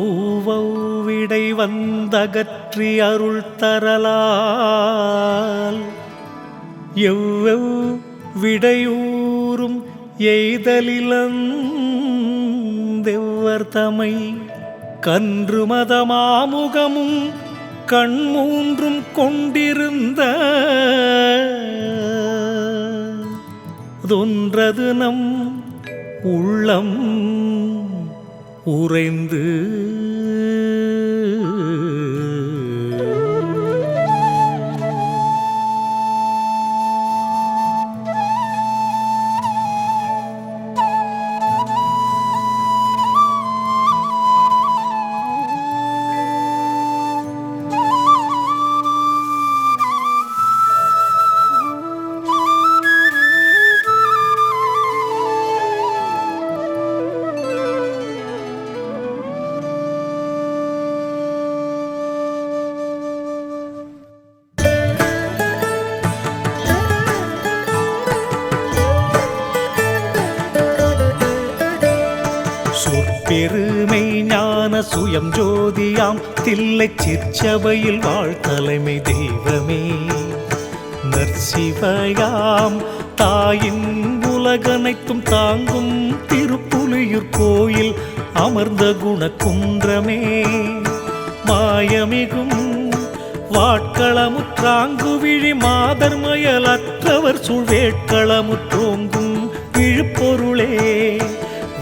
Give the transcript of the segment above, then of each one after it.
ஔவௌவிடை வந்தகற்றி அருள் தரலால் எவ்வெவ் விடையூறும் எய்தலிலந்தெவ்வர் தமை கன்று மதமாமுகமும் கண்மூன்றும் கொண்டிருந்த தொன்றது நம் உள்ளம் உறைந்து பெருமை ஞான சுயம் ஜோதியாம் தில்லை சிற்சபையில் வாழ்த்தலைமை தெய்வமே நற்சிவயாம் தாயின் உலகனைத்தும் தாங்கும் திருப்புலியூர் கோயில் அமர்ந்த குணக்குன்றமே மாயமிகும் வாட்களமுற்றாங்குவிழி மாதர்மயலற்றவர் சூழ்வேட்களமுற்றோங்கும் விழுப்பொருளே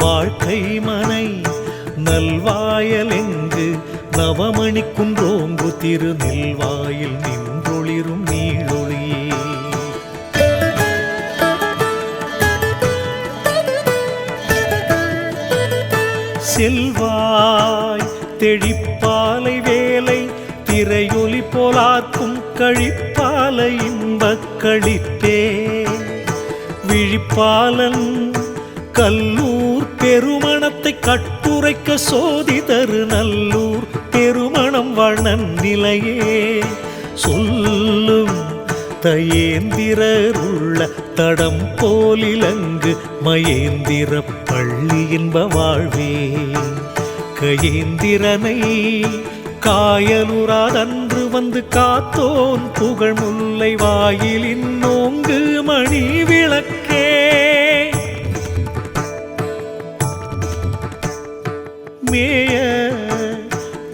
வாழ்க்கை மனை நல்வாயலெங்கு நவமணி குன்றோங்கு திருநெல்வாயில் நின்றொளிரும் நீழொளியே செல்வாய் தெழிப்பாலை வேலை திரையொலி போலார்க்கும் கழிப்பாலை இன்பக் களித்தே விழிப்பாலன் கல்லூர் பெருமணத்தை கட்டுரைக்க சோதி தரு நல்லூர் பெருமணம் வண்ணன் நிலையே சொல்லும் தயேந்திரருள்ள தடம் போலிலங்கு மயேந்திர பள்ளி என்ப வாழ்வே கயேந்திரனை காயலுராதன்று வந்து காத்தோன் புகழ் முல்லை வாயிலின் நோங்கு மணி விளக்கே மேய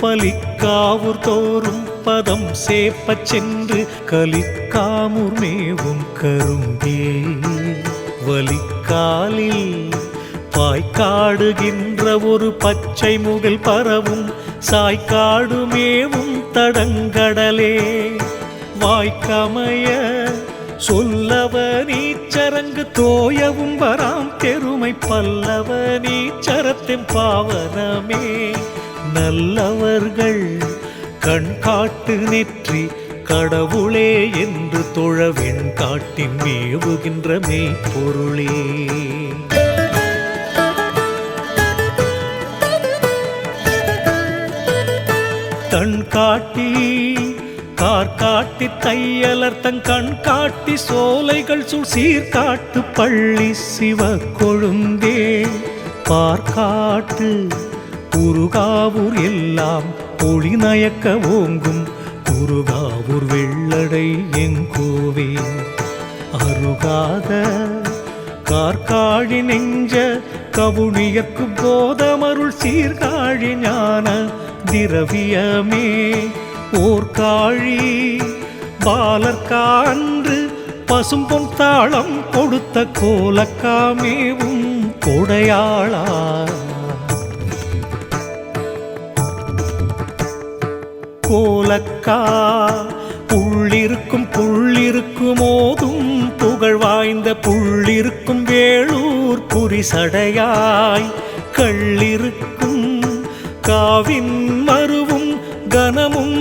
பலிக்காவூர் தோறும் பதம் சேப்பச் சென்று கலிக்காமூர் மேவும் கரும்பே வலிக்காலில் பாய்க்காடுகின்ற ஒரு பச்சை முகில் பரவும் சாய்க்காடு மேவும் தடங்கடலே வாய்க்கமைய சொல்லவ நீச்சரங்கு தோயவும் வராம் பெருமை பல்லவ நீச்சரத்தின் பாவனமே நல்லவர்கள் கண் காட்டு நெற்றி கடவுளே என்று தொழவெண் காட்டின் மேவுகின்ற மெய்ப்பொருளே தன் காட்டி கார்காட்டி தையலர் தன் கண் காட்டி சோலைகள் சூழ் சீர்காட்டு பள்ளி சிவ கொழுந்தே பார்க்காட்டு குருகாவூர் எல்லாம் ஒளி நயக்க ஓங்கும் குருகாவூர் வெள்ளடை எங்கோவே அருகாத கார்காழி நெஞ்ச கவுனியற்கு போதமருள் சீர்காழி ஞான திரவியமே ஓர்காழி பாலர்கான்று பசும்பொன் தாளம் கொடுத்த கோலக்காமேவும் கொடையாளா கோலக்கா புள்ளிருக்கும் புள்ளிருக்குமோதும் புகழ் வாய்ந்த புள்ளிருக்கும் வேளூர் புரிசடையாய் கள்ளிருக்கும் காவின் மருவும் கனமும்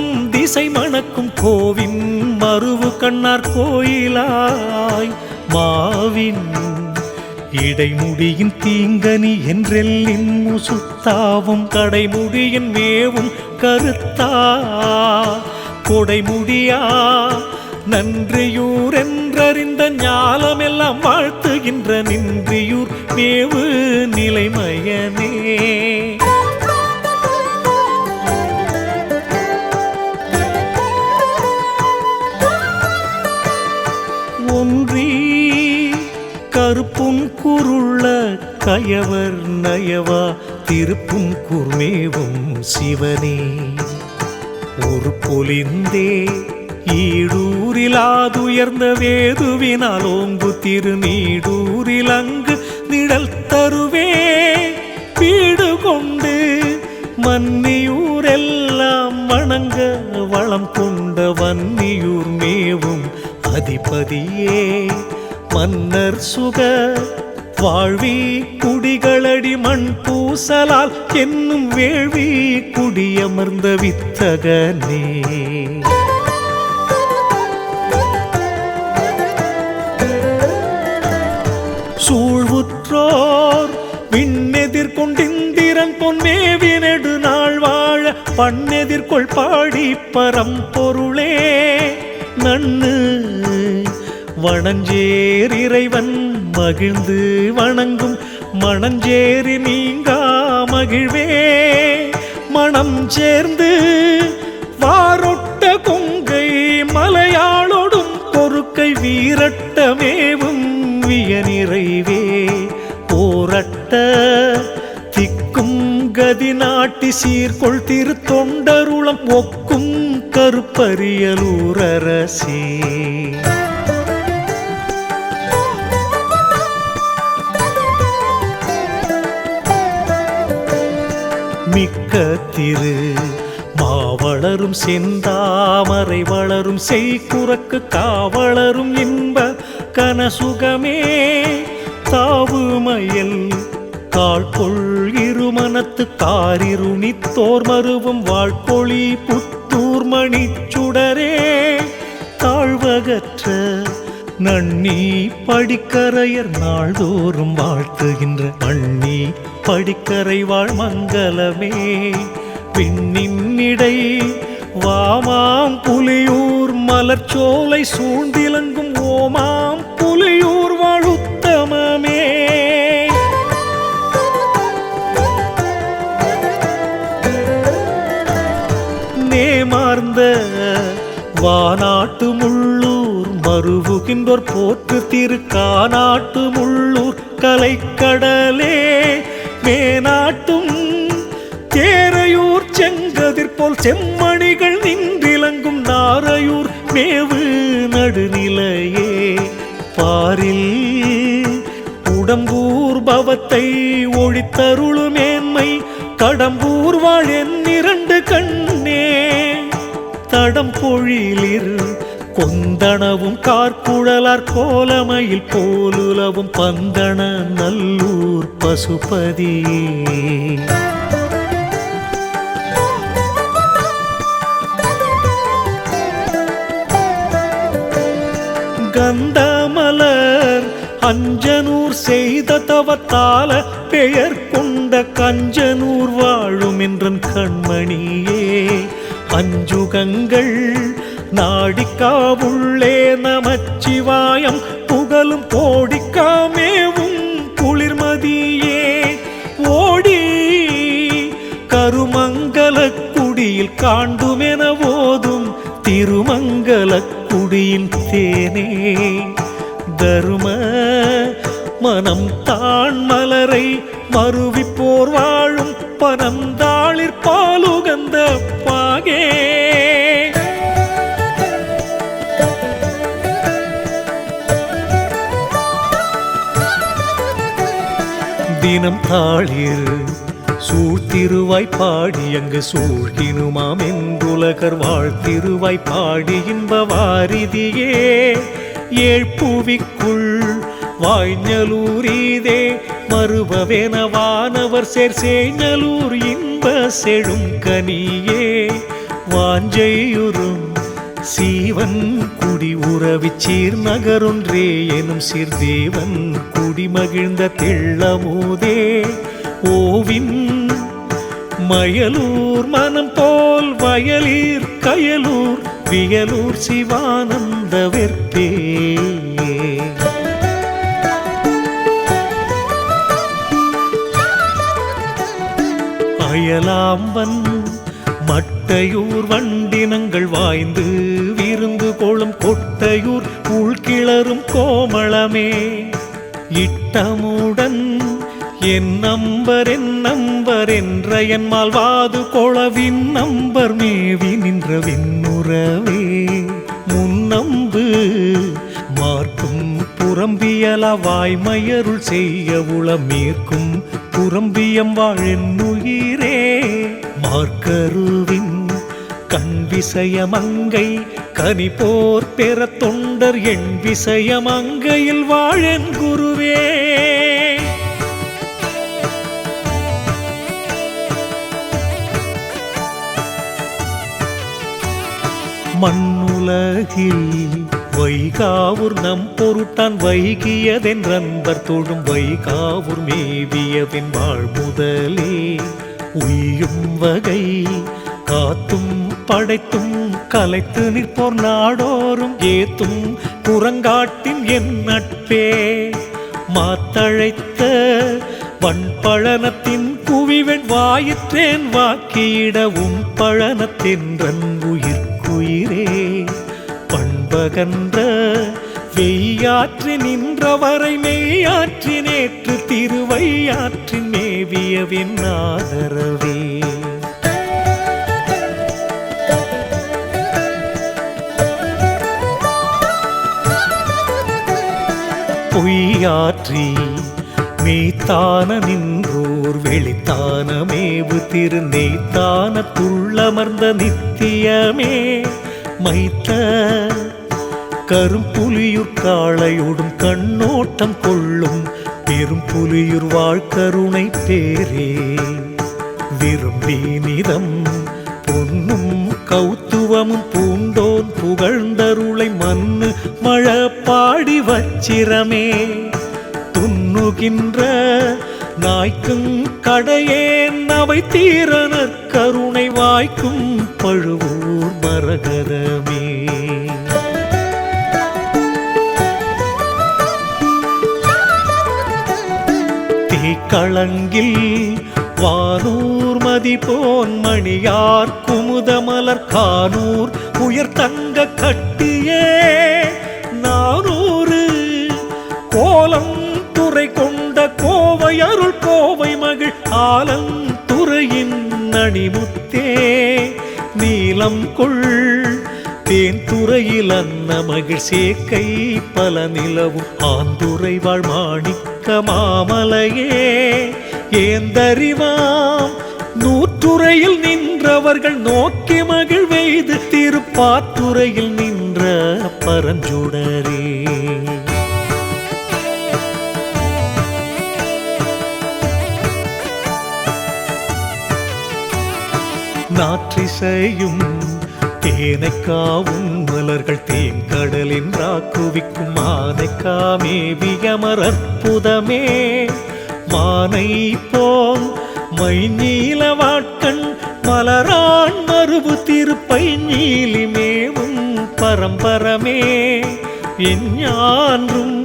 இசை மணக்கும் கோவின் மருவு கண்ணார் கோயிலாய் மாவின் இடைமுடியின் தீங்கனி என்றெல்லின் முசுத்தாவும் கடைமுடியின் மேவும் கருத்தா கொடைமுடியா நன்றியூர் என்றறிந்த ஞாலமெல்லாம் வாழ்த்துகின்ற நின்றியூர் மேவு நிலைமயனே. ஒன்றி கருப்பும் குருள்ள கயவர் நயவா திருப்பும் குர்மேவும் சிவனே ஒரு பொலிந்தே ஈடூரிலாதுயர்ந்த வேதுவினால் ஓங்கு திருநீடூரில் அங்கு நிழல் தருவே வீடு கொண்டு மன்னியூரெல்லாம் வணங்க வளம் கொண்ட வன்னியூர் மேவும் அதிபதியே மன்னர் சுக வாழ்வி குடிகளடி மண் பூசலால் என்னும் வேள்வி குடியமர்ந்த வித்தகனே. சூழ்வுற்றோர் விண்ணெதிர்கொண்டிந்திரன் பொன்மேவி நெடு நாள் வாழ பண்ணெதிர்கொள் பாடி பரம்பொருளே நன்னு வணஞ்சேர் இறைவன் மகிழ்ந்து வணங்கும் மணஞ்சேரி நீங்கா மகிழ்வே மனம் சேர்ந்து வாரொட்ட கொங்கை மலையாளோடும் பொறுக்கை வீரட்டமேவும் விய நிறைவே போரட்ட திக்கும் கதி நாட்டி சீர்கொள் திரு தொண்டருளம் ஒக்கும் கருப்பரியலூரரசே. மிக்க திரு மாவளரும் செந்தாமரை வளரும் செய்குறக்கு காவளரும் இன்ப கனசுகமே தாவுமயல் காழ்கொள் இருமனத்து காரிருணித்தோர் மருவும் வாழ்கொழி புத்தூர் மணிச்சுடரே தாழ்வகற்ற நன்னி படிக்கரையர் நாள்தோறும் வாழ்த்துகின்ற அண்ணி படிக்கரை வாழ் மங்களமே விண்ணின்னிடை வாமாம் புலியூர் மலர்ச்சோலை சூழ்ந்திலங்கும் ஓமாம் புலியூர் வாழுத்தமமே. நேமார்ந்த வானாட்டு முள்ளூர் மருவுகின்றோர் போற்று திருக்காநாட்டு முள்ளூர் கலைக்கடலே மேனாட்டும் தேரையூர் செங்கதிர் போல் செம்மணிகள் நின்றிலங்கும் நாரையூர் மேவு நடுநிலையே பாரில் உடம்பூர் பவத்தை ஒழித்தருளு மேன்மை கடம்பூர் வாழ் என்னிரண்டு கண்ணே தடம் பொழிலிர் கொந்தனவும் கார்குழலார் கோலமையில் போலுலவும் பந்தன நல்லூர் பசுபதியே. கந்தமலர் அஞ்சனூர் செய்த தவத்தால பெயர் கொண்ட கஞ்சனூர் வாழும் என்றன் கண்மணியே அஞ்சுகங்கள் நாடிக்காவுள்ளே நமச்சிவாயம் புகழும் கோடிக்காமேவும் குளிர்மதியே ஓடி கருமங்கலக் குடியில் காண்டுமென ஓதும் திருமங்கலக் குடியின் தேனே தரும மனம் தான் மலரை மருவிப்போர் வாழும் பனந்தாளிர் பாலுகந்த பாகே. தினம் தாளிர் சூழ்த்திருவாய் பாடி அங்கு சூழ்கினுமாம் என்றுலகர் வாழ்த்திருவாய் பாடி இன்ப வாரிதியே ஏழ்புவிக்குள் வாய்ஞலூரீதே மறுபவேன வானவர் சேர் சேஞலூர் இன்ப செழும் கனியே வாஞ்சையுறும் சீவன் குடி உறவி சீர் நகரொன்றே எனும் சீர்தேவன் குடி மகிழ்ந்த தெள்ளமோதே ஓவின் மயலூர் மனம் போல் வயலீர் கயலூர் வியலூர் சிவானந்த வெற்பே அயலாம்பன் மட்டையூர் வண்டினங்கள் வாய்ந்து விருந்து கொளும் கொட்டையூர் உள்கிளரும் கோமளமே இட்டமுடன் என் நம்பர் என்ற என்மால் வாது கொளவின் நம்பர் மேவி நின்ற விண்ணுறவே முன்னம்பு மார்க்கும் புறம்பியல வாய்மையருள் செய்ய உளமீர்க்கும் புறம்பியம் வாழென்னுயிரே மார்க்கருவின் கண் விசயமங்கை கனி போர் பெற தொண்டர் என் விசயமங்கையில் வாழென் குருவே மண்ணுலகில் வைகாவூர் நம் பொருட்டான் வைகியதென்றன்பர் தொழும் வைகாவூர் மேவியவின் வாழ்முதலே உய்யும் வகை காத்தும் படைத்தும் கலைத்து நிற்போர் நாடோறும் ஏத்தும் புறங்காட்டின் என் நட்பே மாத்தழைத்த வன்பழனத்தின் குவிவெண் வாயிற்றேன் வாக்கியிடவும் பழனத்தின்றன் உயிர்க்குயிரே பண்பகன்ற வெய்யாற்றி நின்றவரை மெய்யாற்றி நேற்று திருவையாற்றின் மேவியவின் ஆதரவே பொய்யாற்றி மெய்த்தான நின்றோர் வெளித்தான மேவு திரு நெய்த்தான துள்ளமர்ந்த நித்தியமே மைத்த கரும்புலியூர் காளையோடும் கண்ணோட்டம் கொள்ளும் பெரும் புலியூர் வாழ்கருணை பேரே விரும்பி நிதம் பொன்னும் கௌத்துவமும் பூண்டோன் புகழ்ந்தருளை மண்ணு மழ பாடி வச்சிரமே துண்ணுகின்ற நாய்க்கும் கடையேன் அவை தீரனர் கருணை வாய்க்கும் பழுவூர் மரகரமே தீக்களங்கில் வானூர் மதி போன் மணியார் குமுதமலர் கானூர் உயர் தங்க கட்டியே நானூறு கோலம் துறை கொண்ட கோவை அருள் கோவை மகிழ் ஆலந்துறையின் அணிமுத்தே நீலம் கொள் தேன் துறையில் அன்ன மகிழ் சேக்கை பல நிலவும் ஆந்துரை வாழ் மாணிக்க மாமலையே ஏந்தறிவாம் நூற்றுறையில் நின்றவர்கள் நோக்கி மகிழ் வெய்து திருப்பாத்துறையில் நின்ற பரஞ்சுடரே நாற்றிசையும் தேனைக்காவும் மலர்கள் தேங்கடலின் ராக்குவிக்கும் மானைக்கா மேவியமர் அற்புதமே மானை போல் மை நீல வாட்கண் மலரான் மறுபு திருப்பை நீலி மேவும் பரம்பரமே எஞ்ஞான்றும்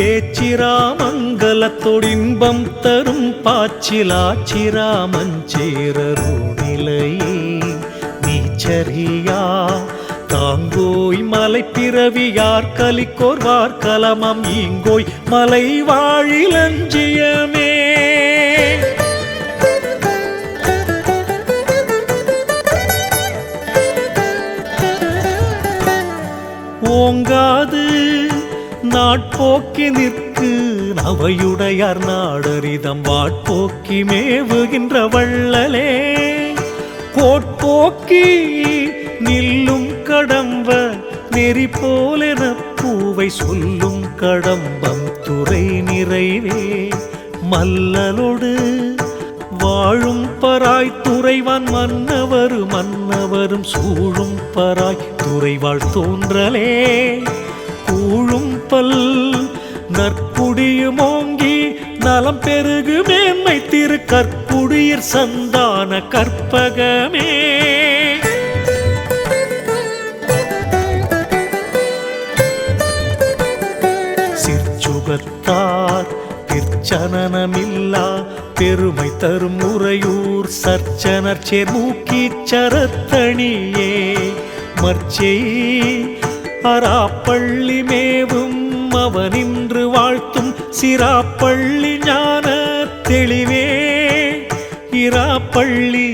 ஏச்சிராமங்கலத்தொடின்பம் தரும் பாச்சிலாச்சிராமஞ்சேரருணிலையே நீச்சரியா தாங்கோய் மலை பிறவியார் கலிக்கோர் வார்கலமம் ஈங்கோய் மலை வாழிலஞ்சியமே ஓங்காது நாட்போக்கி நிற்கு நவையுடையார் நாடரிதம் வாட்போக்கி மேவுகின்ற வள்ளலே கோட்போக்கி நில்லும் கடம்ப நெறி போலென பூவை சொல்லும் கடம்பம் துறை நிறைவே மல்லலோடு வாழும் பராய் துறைவான் மன்னவர் மன்ன மன்னவரும் சூழும் பராய் துறைவாழ் தோன்றலே கூழும் பல் நற்குடியுமோங்கி நலம் பெருகு மேன்மை திரு கற்புடியர் சந்தான கற்பகமே. சிற்சுகத்தார் திருச்சனனமில்லா பெருமை தரும் உறையூர் சர்ச்சனர் சேர்மூக்கீச்சரத்தணியே மர்ச்செய் அராப்பள்ளி மேவும் அவனின்று வாழ்த்தும் சிராப்பள்ளி ஞான தெளிவே இராப்பள்ளி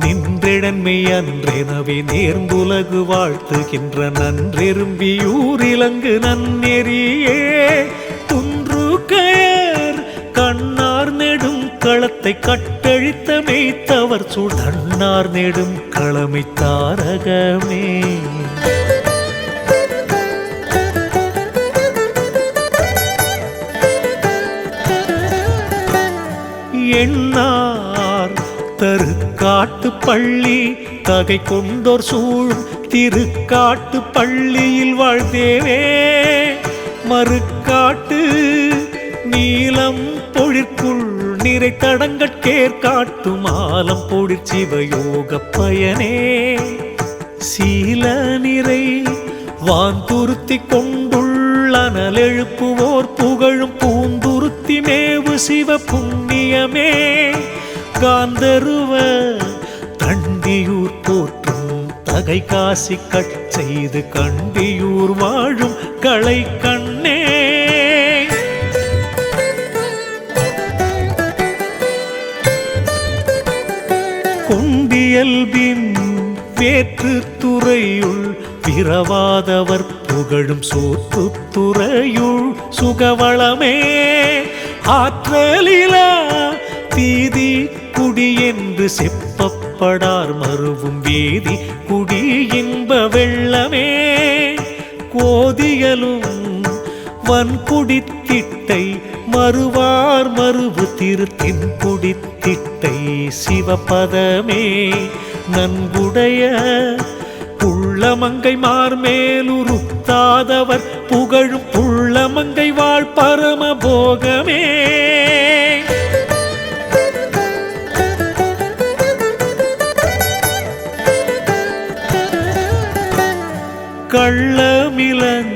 நின்றெடன்மை அன்றெனவே நேர்ந்துலகு வாழ்த்துகின்ற நன்றெரும்பியூரிலங்கு நன்னெறியே துன்று கயர் கண்ணார் நெடும் களத்தை கட்டழித்த மெய்த்தவர் சூழ் தன்னார் நெடும் களமை தாரகமே. எண்ணார் தருக்காட்டு பள்ளி தகை கொண்டோர் சூழும் திருக்காட்டு பள்ளியில் வாழ்ந்தேவே மறுக்காட்டு நீலம் பொழிற்குள் நிறை தடங்கட்கேற்காட்டு மாலம் பொழிற் சிவயோக பயனே சீல நிறை வான்துருத்தி கொண்டுள்ளனல் எழுப்புவோர் புகழும் பூந்துருத்தி மேவு சிவ புண்ணியமே காந்தருவ கண்டியூர் போற்றும் தகை காசி கட்செய்து கண்டியூர் வாழும் களை கண்ணே. கொண்டியல்பின் வேற்று துறையுள் பிறவாதவர் புகழும் சோற்று துறையுள் சுகவளமே ஆற்றலிலா தீதி குடி என்று செப்பப்படார் மருவும் வேதி குடி இன்ப வெள்ளமே கோதியலும் வன்குடித்திட்டை மறுவார் மருவு திருத்தின் குடித்திட்டை சிவபதமே நன்குடைய புள்ளமங்கை மார்மேலுருத்தாதவர் புகழும் புள்ளமங்கை வாழ் பரம போகமே. கள்ளமிலன்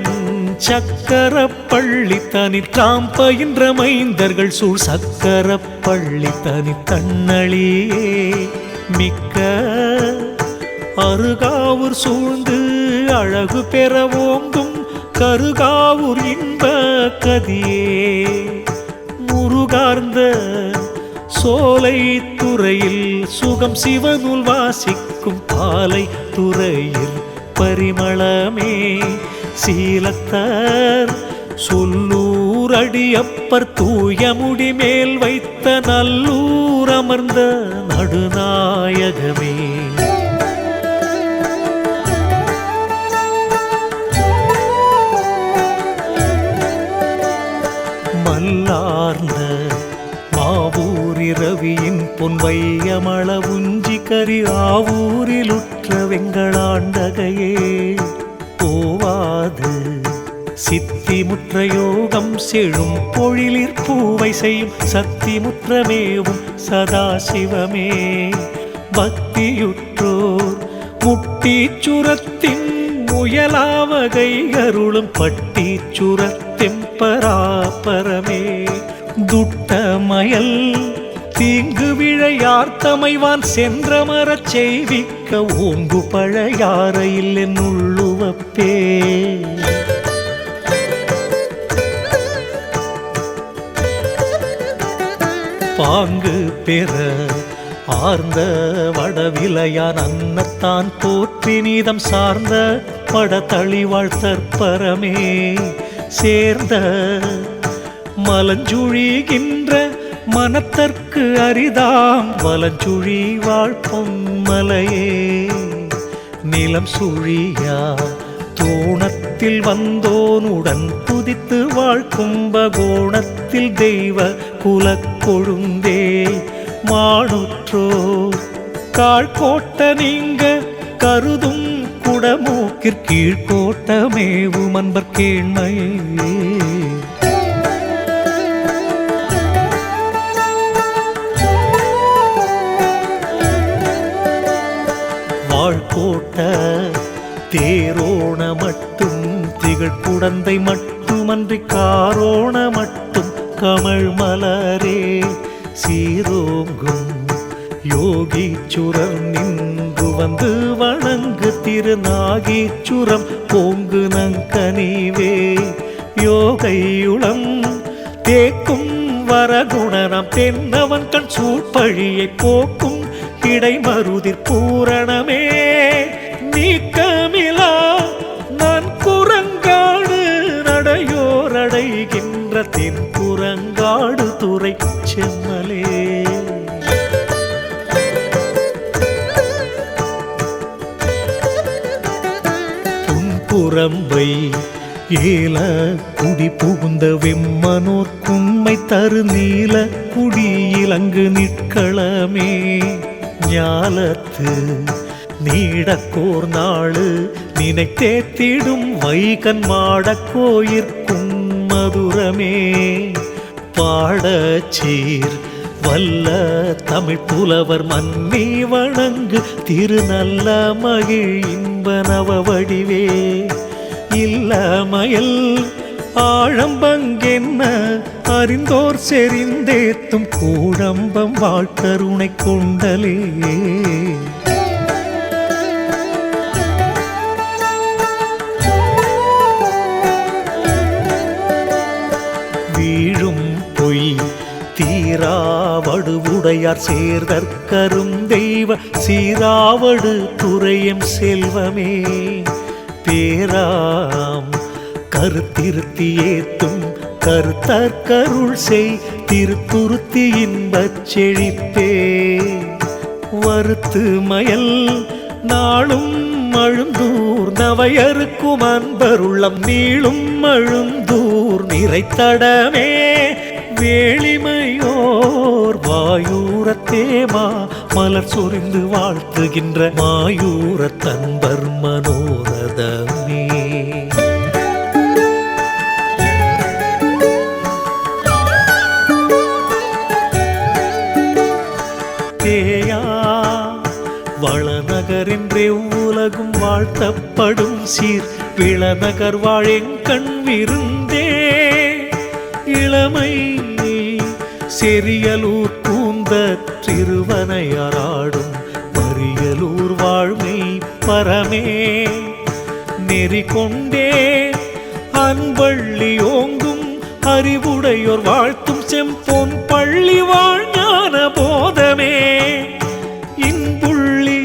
சக்கரப்பள்ளி தனி தாம் பயின்ற மைந்தர்கள் சூழ் சக்கரப்பள்ளி தனி தன்னழியே மிக்க அருகாவூர் சூழ்ந்து அழகு பெற ஓங்கும் கருகாவூர் இன்ப கதியே முருகார்ந்த சோலை துறையில் சுகம் சிவனுள் வாசிக்கும் பாலை துறையில் பரிமளமே சீலத்தர் சொல்லூர் அடியப்பர் தூய முடி மேல் வைத்த நல்லூர் அமர்ந்த நடுநாயகமே. மல்லார்ந்த மாவூரிரவியின் பொன்வையமள உஞ்சி கரி ஆவூரில் உற்ற வெங்களாண்டகையே போவாது சித்திமுற்ற யோகம் செழும் பொழிலிற் பூவை செய்யும் சத்திமுற்றமேவும் சதாசிவமே பக்தியுற்றோர் முட்டீச்சுரத்தின் முயலாவகை அருளும் பட்டீச்சுரத்தெம்பராபரமே துட்டமயல் தீங்கு விழையார்த்தமைவான் சென்றமரச் செய்விக்க ஓங்கு பழையாறையில் என் உள்ளுவப்பே பாங்கு பெற ஆர்ந்த வடவிலையான் அன்னத்தான் போற்றி நீதம் சார்ந்த படத்தளிவாழ் தற்பரமே சேர்ந்த மலஞ்சுழிகின்ற மனத்தற்கு அரிதாம் வலஞ்சுழி வாழ்பொன்மலையே நிலம் சுழியா தோணத்தில் வந்தோனுடன் துதித்து வாழ்கும்பகோணத்தில் தெய்வ குலக்கொழுந்தே மாணுற்றோர் கால் கோட்ட நீங்க கருதும் குடமூக்கிற் கீழ்கோட்டமேவும் அன்பர் கேண்மையே வாழ்கோட்ட தேரோண மட்டும் திகழ் குடந்தை மட்டுமன்றி காரோண மட்டும் கமழ் மலரே சீரோங்கும் யோகீச்சுரர் நின்று வந்து வணங்கு திருநாகீச்சுரம் போங்கு நங்கனிவே யோகையுளம் தேக்கும் வரகுணனம் தென்னவன் கண் சூழ்பழியை போக்கும் இடைமருதிற் பூரணமே நீக்கமிலா நான் குரங்காடு நடையோரடைகின்ற தென் குரங்காடு துறை செம்மலே புன்புறம்பை ஏல குடி புகுந்த வெம்மனோர் குண்மை தரு நீல குடியிலங்கு நிற்களமே ஞாலத்து நீடக்கோர் நாளு நினைத்தேத்திடும் வைகன் மாடக்கோயிற்கும் மதுரமே பாடச்சீர் வல்ல தமிழ் புலவர் மன்னி வணங்கு திருநல்ல மகிழ் இன்ப நவ வடிவே இல்லமயல் ஆழம்பங்கென்ன அறிந்தோர் செறிந்தேத்தும் கூழம்பம் வாழ்க்கருணை கொண்டலே வீழும் பொய் தீராவடு உடையார் சேர்தற்கரும் தெய்வ சீராவடு துறையும் செல்வமே பேராம் கருத்திருத்தி ஏத்தும் கருத்தற்கருள் செய் திருத்துருத்தி இன்பச் செழிப்பே வருத்து மயல் நாளும் அழுந்தூர் நவையருக்கும் அன்பருள்ளம் நீளும் அழுந்தூர் நிறைத்தடமே வேளிமையோர் வாயூரத்தேமா மலர் சொரிந்து வாழ்த்துகின்ற மாயூரத் தன்பர் மனோரதமே வளநகரென்றே உலகும் வாழ்த்தப்படும் சீர் விளநகர் வாழெங்கண் விருந்தே இளமை செரியலூர் பூந்த திருவனையாராடும் மறியலூர் வாழ்மை பரமே நெறி கொண்டே அன்பள்ளி ஓங்கும் அறிவுடையோர் வாழ்த்தும் செம்பொன் பள்ளி வாழ்ஞான போதமே இன்புள்ளி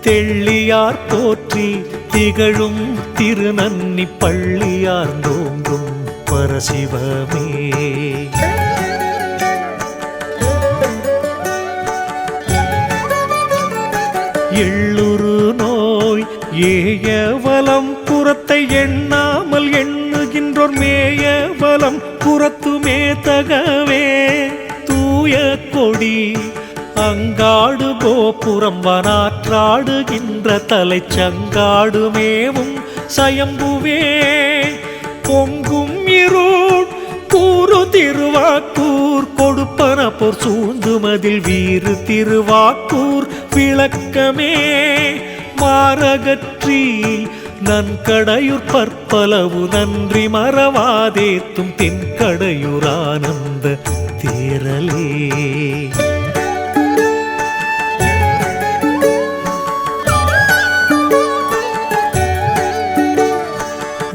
தெள்ளியார் போற்றி திகழும் திருநன்னி பள்ளியார் தோங்கும் பரசிவமே எள்ளுரு நோய் ஏயவலம் புறத்தை எண்ணாமல் எண்ணுகின்றோர் மேயவலம் புறத்துமே தகவே தூய கொடி அங்காடு கோபுரம் வனாற்றாடுகின்ற தலை சங்காடுமேவும் சயம்புவே பொங்கும் இருள் கூறு திருவாக்கூர் கொடுப்பன போர் சூழ்ந்து மதில் வீறு திருவாக்கூர் விளக்கமே மாரகற்றி நன்கடையுர் பற்பலவு நன்றி மறவாதேத்தும் தென்கடையுர் ஆனந்த தேரலே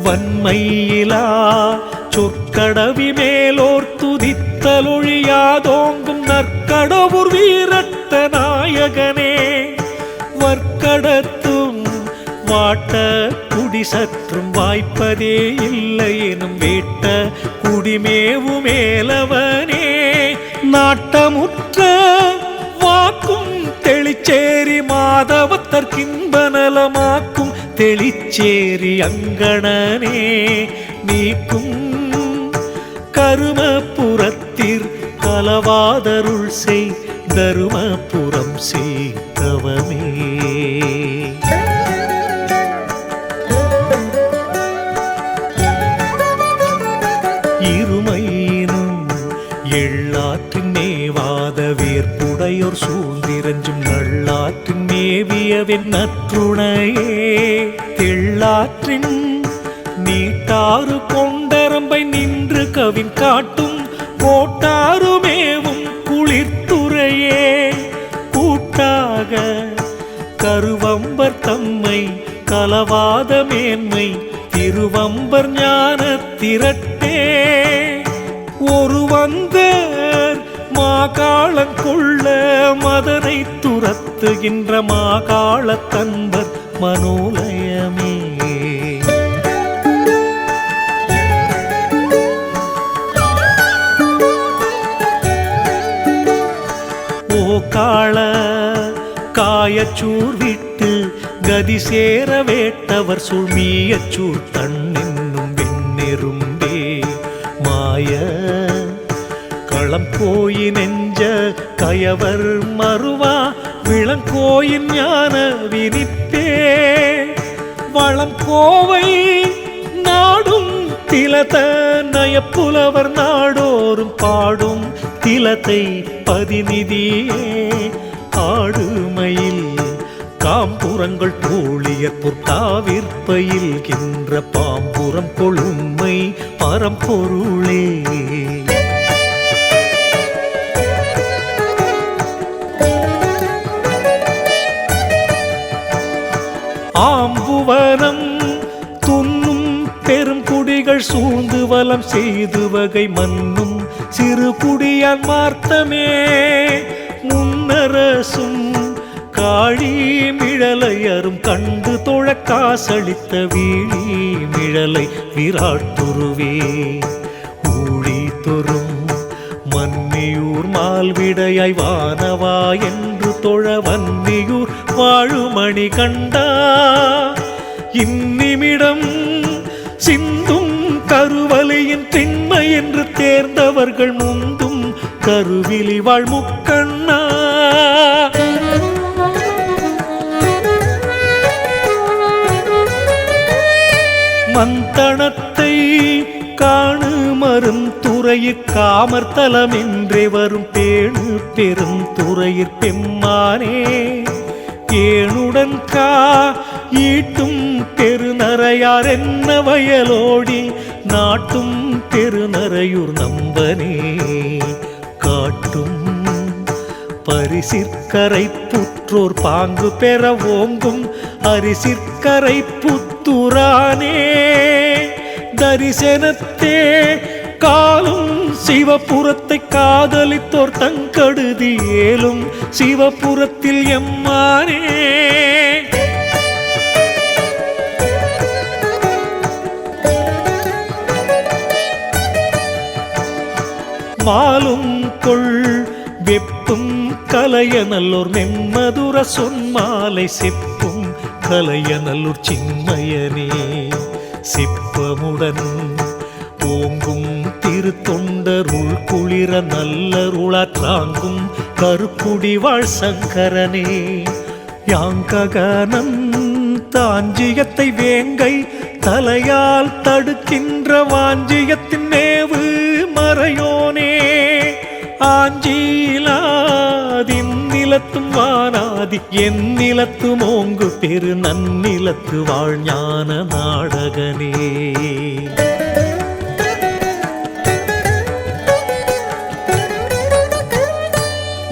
வன்மையிலா சொற்கடவி மேலோர் துதித்தலொழியாதோங்கும் நற்கடவுர் வீரட்ட நாயகனே வற்கடத்தும் வாட்ட குடி சற்றும் வாய்ப்பதே இல்லை எனும் வேட்ட குடிமேவு மேலவனே நாட்டமுற்ற வாக்கும் தெளிச்சேரி மாதவத்தற்கின்பனலமாக்கும் தெளிச்சேரி அங்கணனே நீக்கும் கருமபுரத்திற் கலவாதருள் செய் தருமபுரம் சீத்தவமே. இருமையினும் எள்ளாற்றின் மேவாத வேற்புடையோர் சூழ்ந்திரஞ்சும் நள்ளாற்றின் மேவியவின் நற்றுணையே. தெள்ளாற்றின் நீட்டாறு கொண்டரம்பை நின்று கவின் காட்டும் கோட்டாருமேவும் குளிர்த்துறையே. கூட்டாக கருவம்பர் தம்மை கலவாத மேன்மை திருவம்பர் ஞான திரட்டே. ஒரு வந்தர் மாகாளம் கொள்ள மதனை துரத்துகின்ற மாகாளத் தன்பர் மனோலயமே. காள காயச்சூர் விட்டு கதி சேர வேட்டவர் சுழ்மியச்சூர் தன்னென்னும் வெண்ணெரும்பே. மாய களம் கோயி நெஞ்ச கயவர் மறுவா விளங்கோயின் ஞான விரித்தே. வளம் கோவை நாடும் திலத நயப்புலவர் நாடோறும் பாடும் திலத்தை பதிநிதியே. ஆடுமையில் காம்புறங்கள் தோழியர் பொற்காவிற்பயில்கின்ற பாம்புறம் கொழுமை பரம்பொருளே. ஆம்புவனம் துன்னும் பெரும் குடிகள் சூழ்ந்து வலம் செய்து வகை மன்னும் சிறு குடியான் மார்த்தமே. முன்னரசும் காழி மிழலையரும் கண்டு தொழ காசளித்த வீழி மிழலை விராட்டுருவே. ஊழி தொறும் மன்னியூர் மால்விடையாய் வானவா என்று தொழ வன்னியூர் வாழுமணி கண்டா. இந்நிமிடம் சிந்தும் கருவலையின் திண்மை என்று தேர்ந்தவர்கள் முந்தும் கருவிலி வாழ் முக்கண்ணா. மந்தனத்தை காணு மரும் துறையிற் காமர்த்தலமென்றே வரும் பேணு பெரும் துறையிற் பெம்மானே. ஏனுடன் கா ஈட்டும் பெருநரையார் என்ன வயலோடி நாட்டும் பெருநரையூர் நம்பனே. காட்டும் பரிசிற்கரை புற்றோர் பாங்கு பெற ஓங்கும் அரிசிற்கரை புத்துரானே. தரிசனத்தே காலும் சிவபுரத்தை காதலித்தோர் தங்கடுதி ஏலும் சிவபுரத்தில் எம்மானே. மாலும் கொள் வெப்பும் கலையநல்லூர் நெம்மதுர சொன்மாலை செப்பும் கலையநல்லூர் சின்மயனே. சிப்பமுடன் ஓங்கும் திருத்தொண்டருள் குளிர நல்லருளாற்றாங்கும் கருக்குடி வாழ் சங்கரனே. யாங்ககனம் தாஞ்சியத்தை வேங்கை தலையால் தடுக்கின்ற வாஞ்சியத்தின் நேவு மறையோனே. ஆஞ்சிலாதின் நிலத்தும் வானாதி என் நிலத்து மோங்கு பெரு நன்னிலத்து வாழ்ஞான நாடகனே.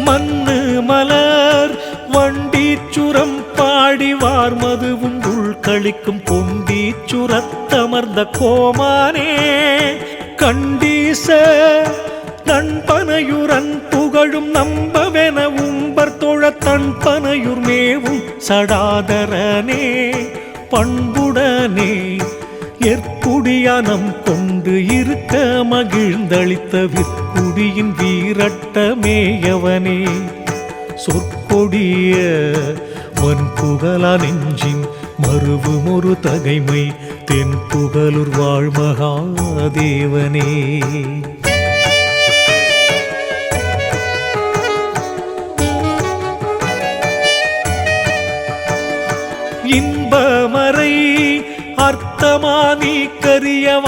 மண்ணு மலர் வண்டீச்சுரம் பாடிவார் மதுவும் உள் கழிக்கும் பொண்டீச்சுரத்தமர்ந்த கோமானே. கண்டீச தன்பனையுரன் புகழும் நம்பவென உம்பர் தொழ தன்பனையுர் மேவும் சடாதரனே. பண்புடனே எற்குடியானம் கொண்டு இருக்க மகிழ்ந்தளித்த விற்குடியின் வீரட்டமேயவனே. சொற்கொடிய வன்புகழா நெஞ்சின் மறுவும் ஒரு தகைமை தென்புகலூர் வாழ்மகாதேவனே. இன்பமறை அர்த்தமா நீ கரியவாதாரமாகி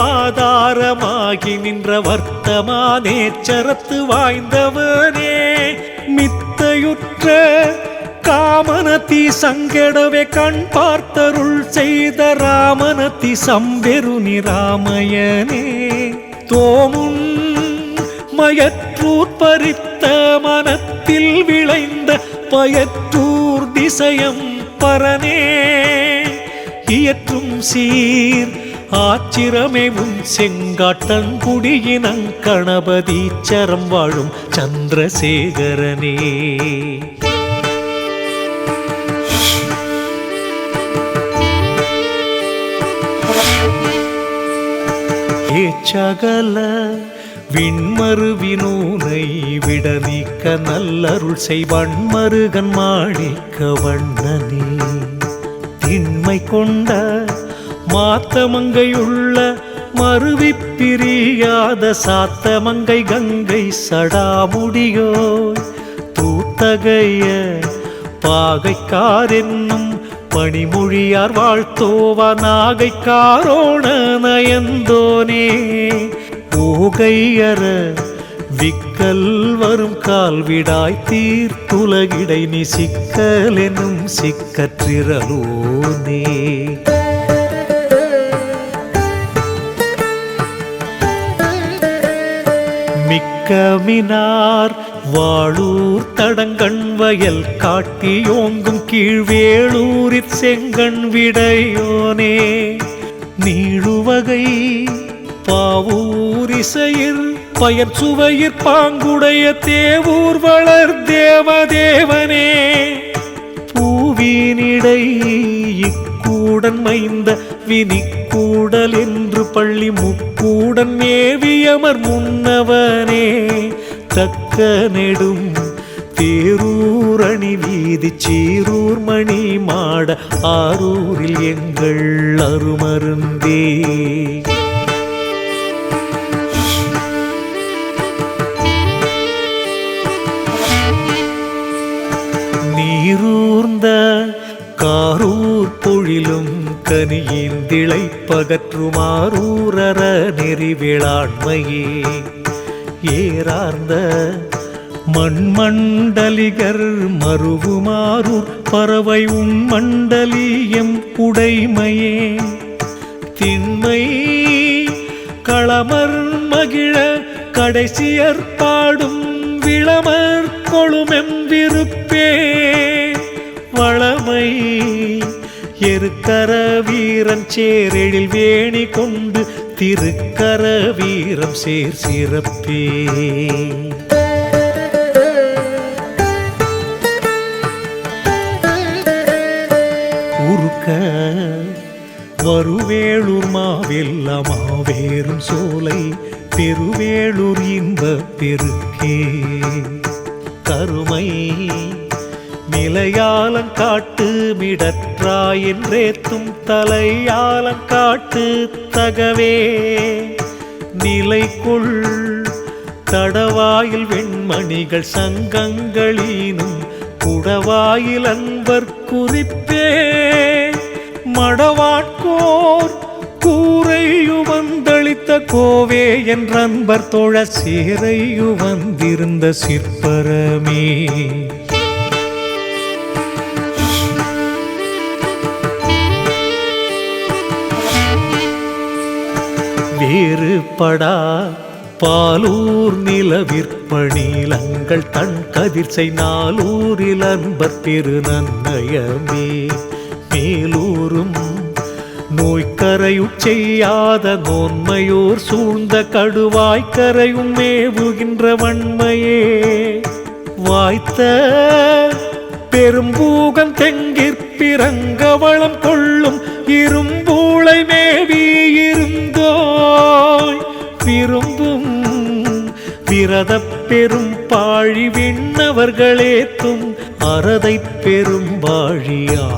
நின்ற வர்த்தமானேச்சரத்து வாய்ந்தவனே மித்தையுற்ற காமனதி சங்கெடவே கண் பார்த்தருள் செய்த ராமனதி சம்பெருனி ராமயனே தோமுன் மயற்றூர் பறித்த மனத்தில் விளைந்த பயற்றூர் திசையம் பரனே இயற்றும் சீர் ஆச்சிரமே உன் செங்காட்டன் குடியினங் கணபதீச்சரம் வாழும் சந்திரசேகரனே ஏச்சகல விண்மருவினூனை விட நீக்க நல்லருள் செய்வன்மருகன் மாணிக்க வண்ணனே திண்மை கொண்ட மாத்தமங்கையுள்ள மருவி பிரியாத சாத்தமங்கை கங்கை சடாமுடியோய் தூத்தகைய பாகைக்கார் என்னும் பணிமொழியார் வாழ்த்தோவ நாகைக்காரோண நயந்தோனே ஓகையற விக்கல் வரும் கால்விடாய் தீர்த்துலகிடை நீ சிக்கல் எனும் சிக்கற்றிரலோனே மிக்கமினார் வாழூர் தடங்கண் வயல் காட்டியோங்கும் கீழ்வேளூரிற் செங்கண் விடையோனே நீழுவகை பாவூரிசையிற் பயர் சுவையிற் பாங்குடைய தேவூர் வளர் தேவதேவனே பூவினிடை இக்கூடன் மைந்த வினிக்கூடல் என்று பள்ளி முக்கூடன் மேவியமர் முன்னவனே தக்க நெடும் தேரூரணி வீதி சீரூர் மணி மாட ஆரூரில் எங்கள் அருமருந்தே நீரூர்ந்த காரூர் பொழிலும் கனியிந்திளை பகற்றுமாரூரர நெறிவேளாண்மையே ஏறார்ந்த மண்மண்டலிகர் மருவுமாரூர் பறவை உண்மண்டலியம் உடைமையே திண்மை களமர் மகிழ கடைசியற் பாடும் விளமர் கொழுமெம்பிருப்பே வளமை எருக்கர வீரன் சேரெழில் வேணி கொண்டு திருக்கர வீரம் சேர் சிறப்பே உருக்க வருவேளூர் மாவெல்ல மாவேறும் சோலை பெருவேளூர் இன்ப பெருக்கே கருமை நிலையாலங்காட்டு மிடற்றாய் என்றேத்தும் தலையாலங்காட்டு தகவே நிலைக்குள் தடவாயில் வெண்மணிகள் சங்கங்களினும் குடவாயில் அன்பர் குறிப்பே மடவாட்கோர் கூரையுவந்தளித்த கோவே என்ற அன்பர் தோழ சேரையுவந்திருந்த சிற்பரமே வேறுபடா பாலூர் நிலவிற்பணிலங்கள் தன் கதிர்சை நாளூரில் அன்பர் பெரு நன்னயமே மேலூரும் நோய்க்கரையுச் செய்யாத நோன்மையோர் சூழ்ந்த கடுவாய்க்கரையும் மேவுகின்ற வன்மையே வாய்த்த பெரும்பூகன் தெங்கிற்பிறங்கவளம் கொள்ளும் இரும்பூளை மேவி இருந்தோய் விரும்பும் விரத பெரும் பாழி விண்ணவர்களேத்தும் அறதை பெரும் வாழியாந்தோய்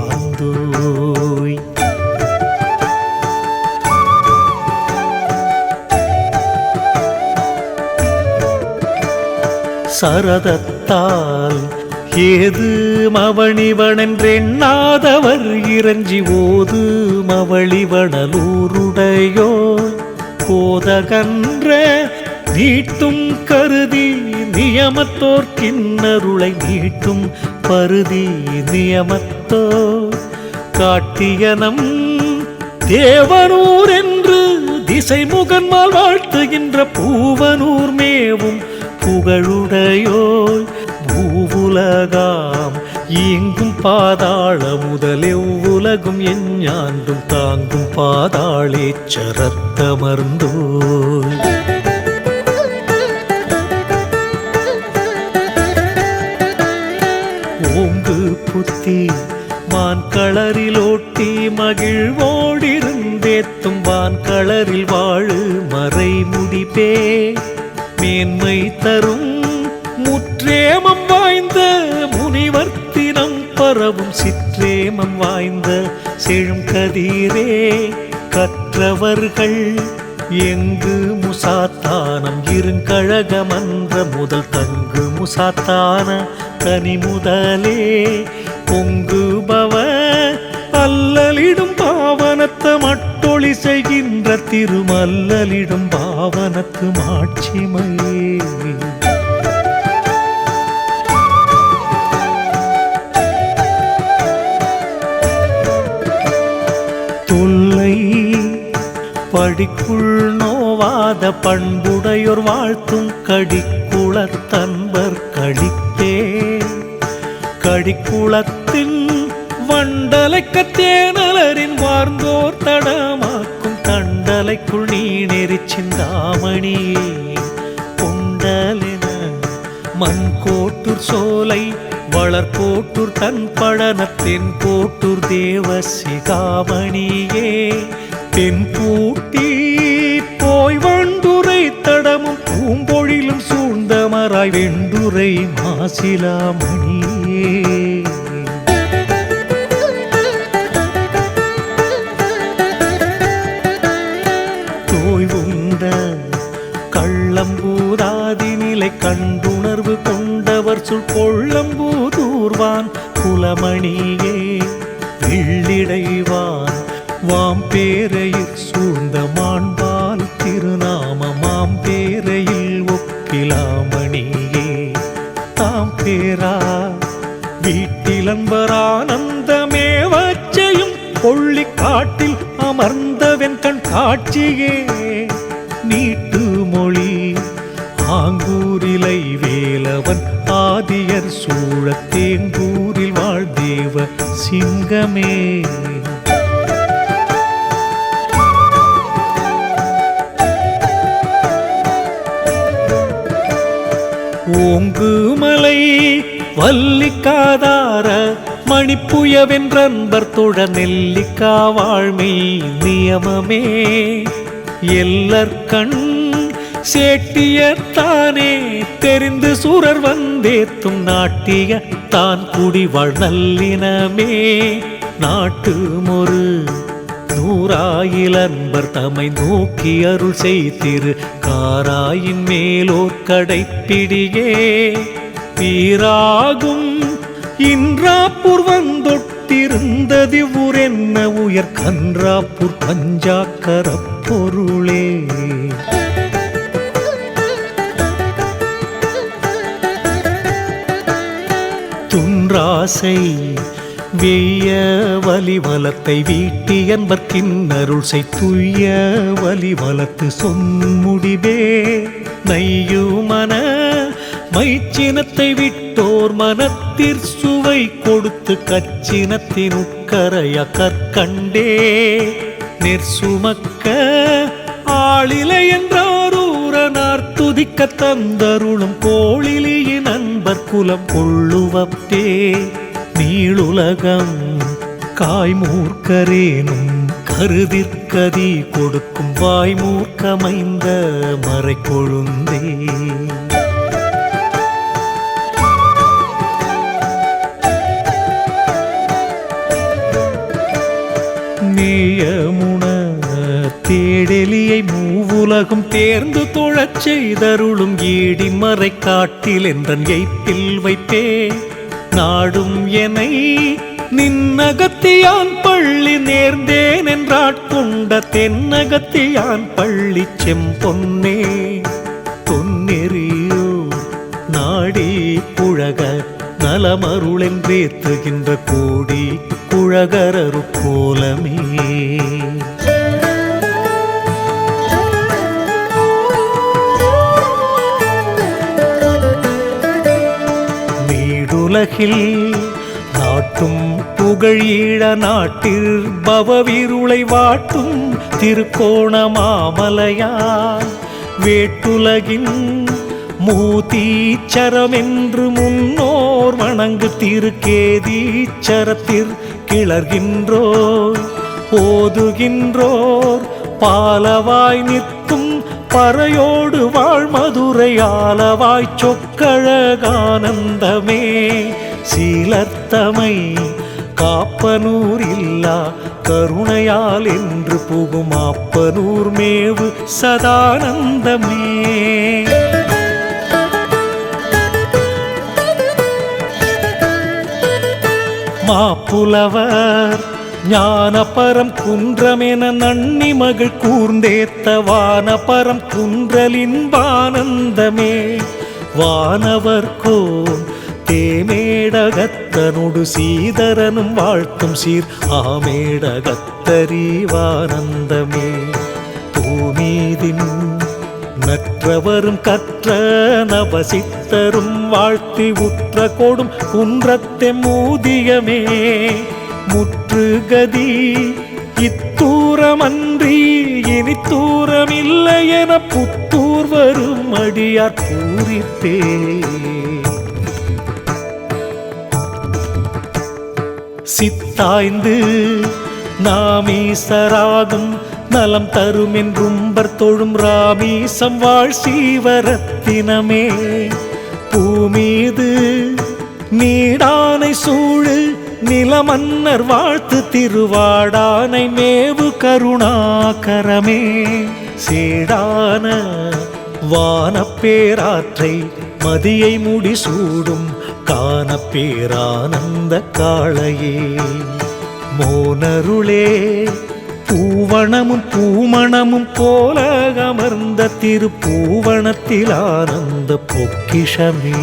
சரதத்தால் ஏது மவணிவனென்றெண்ணாதவர் இறஞ்சி ஓது மவளிவனலூருடையோ கோதகன்ற நீட்டும் கருதி நியமத்தோர் கிண்ணருளை நீட்டும் பருதி நியமத்தோர் காட்டியனம் தேவனூர் என்று திசைமுகன்மால் வாழ்த்துகின்ற பூவனூர் மேவும் புகழுடையோய் பூவுலகாம் இங்கும் பாதாள முதலெவ்வுலகும் எஞ்ஞான்றும் தாங்கும் பாதாளேச்சரத்தமர்ந்தோய் ஓங்கு புத்தி வான்களரிலோட்டி மகிழ்வோடிருந்தேத்தும் வான்களரில் வாழு மறைமுடிப்பே மேன்மை தரும் முற்றேமம் வாய்ந்த முனிவர்த்தினம் பரவும் சிற்றேமம் வாய்ந்த செழும் கதிரே கற்றவர்கள் எங்கு முசாத்தானம் இருங்கழகமன்ற முதல் தங்கு முசாத்தான தனி முதலே பொங்குபவ அல்லலிடும் பாவனத்த மட்டொளி செய்கின்ற திருமல்லலிடும் பாவனத்து மாட்சிமையே தொல்லை படிக்குள் நோவாத பண்புடையோர் வாழ்த்தும் கடிக்குளத்தன்பர் கடிப்பே கடிக்குளத்தின் வண்டலைக்க தேனலரின் வார்ந்தோர் தடமாக்கும் தண்டலைக்குள் நீ நெறிச்சிந்தாமணியே பொண்டலென மண் கோட்டூர் சோலை வளர்கோட்டூர் தன் பழனத்தின் கோட்டூர் தேவ சிகாமணியே தென்பூட்டி போய் வண்டுரை தடமும் பூம்பொழிலும் சூழ்ந்தமராய் வெண்டுரை மாசிலாமணியே தோய்வுண்ட கள்ளம்பூதாதி நிலை கண்டுணர்வு கொண்டவர் சொல் கொள்ளம்பூதூர்வான் குலமணியே வெள்ளிடைவான் வாம்பேரையில் சூழ்ந்த மாண்பால் திருநாம மாம்பேரையில் ஒப்பிலாமணியே தாம் பேரா வீட்டிலன்பரானந்தமேவச்சையும் கொள்ளி காட்டில் அமர்ந்தவன் கண் காட்சியே நீட்டு மொழி ஆங்கூரிலை வேலவன் ஆதியர் சூழத் தேங்கூரில் வாழ்தேவ சிங்கமே ஓங்குமலை வல்லிக்காதார மணிப்புயவென்றன்பர் தொழ நெல்லிக்கா வாழ்மை நியமமே எல்லற்கண் சேட்டியத்தானே தெரிந்து சூரர் வந்தேத்தும் நாட்டிய தான் குடிவாழ் நல்லினமே நாட்டு மொரு நூறாயிலன்பர் தம்மை நோக்கி அருள் செய்திரு காராயின் மேலோர் கடைப்பிடியே பீராகும் இன்றாப்பூர் வந்தொட்டிருந்ததிவுர் என்ன உயர் கன்றாப்பூர் பஞ்சாக்கர பொருளே துன்றாசை வெய்ய வலிவலத்தை வீட்டி என்பர்க்கின்னருள் செய்துய்ய வலிவலத்து சொன்முடிவே நையுமன மைச்சினத்தை விட்டோர் மனத்திற் சுவை கொடுத்து கச்சினத்தின் உட்கரைய கற்கண்டே நெற்சுமக்க ஆளிலை என்றாரூரனார் துதிக்க தந்தருளும் கோளிலியின் அன்பர் குலம் கொள்ளுவப்பே நீளுலகம் காய்மூர்க்கரேனும் கருதிற்கதி கொடுக்கும் வாய்மூர்க்கமைந்த மறை கொழுந்தே நேயமுன தேடெலியை மூவுலகும் தேர்ந்து தொழச் செய்தருளும் ஈடின் மறை காட்டில் என்றன் எய்ப்பில் வைப்பே நாடும் எனை நின்னகத்தியான் பள்ளி நேர்ந்தேன் என்றாட்கொண்ட தென்னகத்தியான் பள்ளி செம்பொன்னே தொன்னெறியோ நாடி குழக நலமருளென்றேத்துகின்ற கோடி குழகரரு கோலமே நீடுலகில் நாட்டும் புகழீழ நாட்டில் பவவிருளை வாட்டும் திருக்கோணமாமலையார் வேட்டுலகின் மூதீச்சரமென்று முன்னோர் வணங்கு திருக்கேதீச்சரத்திற் கிளர்கின்றோர் ஓதுகின்றோர் பாலவாய் நிற்கும் பறையோடு வாழ்மதுரை ஆலவாய் சொக்கழகானந்தமே சீலர்த்தமை காப்பனூர் இல்லா கருணையால் என்று புகும் ஆப்பனூர் மேவு சதானந்தமே மாப்புலவர் ஞானபரம் குன்றமென நன்னி மகள் கூர்ந்தேத்த வானபரம் குன்றலின் வானந்தமே வானவர்கோன் தேமேடகத்தனொடு சீதரனும் வாழ்த்தும் சீர் ஆமேடகத்தறிவானந்தமே பூமீதின் நற்றவரும் கற்ற நவசித்தரும் வாழ்த்தி உற்ற கொடும் குன்றத்தெம்மூதியமே முற்றுகதி இத்தூரமன்றி இனி தூரமில்லை என புத்தூர் வரும் அடியார் பூரிப்பே சித்தாய்ந்து நாமீசராகும் நலம் தரும் என்றும்பர் தொழும் ராமீசம் வாழ் சீவரத்தினமே பூமீது நீடானை சூழு நிலமன்னர் வாழ்த்து திருவாடானை மேவு கருணாகரமே சேடான வானப்பேராற்றை மதியை முடிசூடும் காணப்பேரானந்த காளையே மோனருளே பூவனமும் பூமணமும் போல அமர்ந்த திருப்பூவனத்தில் ஆனந்த பொக்கிஷமே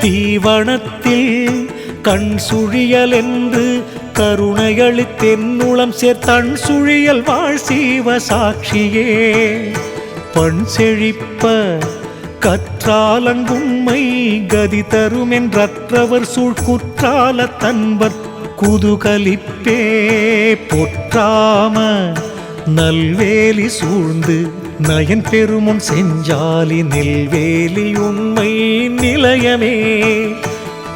தீவனத்தில் கண் சுழியல் என்று கருணையளித்தென்னுளம் சேர்த்தன் சுழியல் வாழ் சீவ சாட்சியே பண் செழிப்ப கற்றாலங்குண்மை கதி தருமென்றற்றவர் சூழ் குற்றால தன்பர் குதுகலிப்பே பொற்றாம நல்வேலி சூழ்ந்து நயன் பெருமுன் செஞ்சாலி நெல்வேலி உண்மை நிலையமே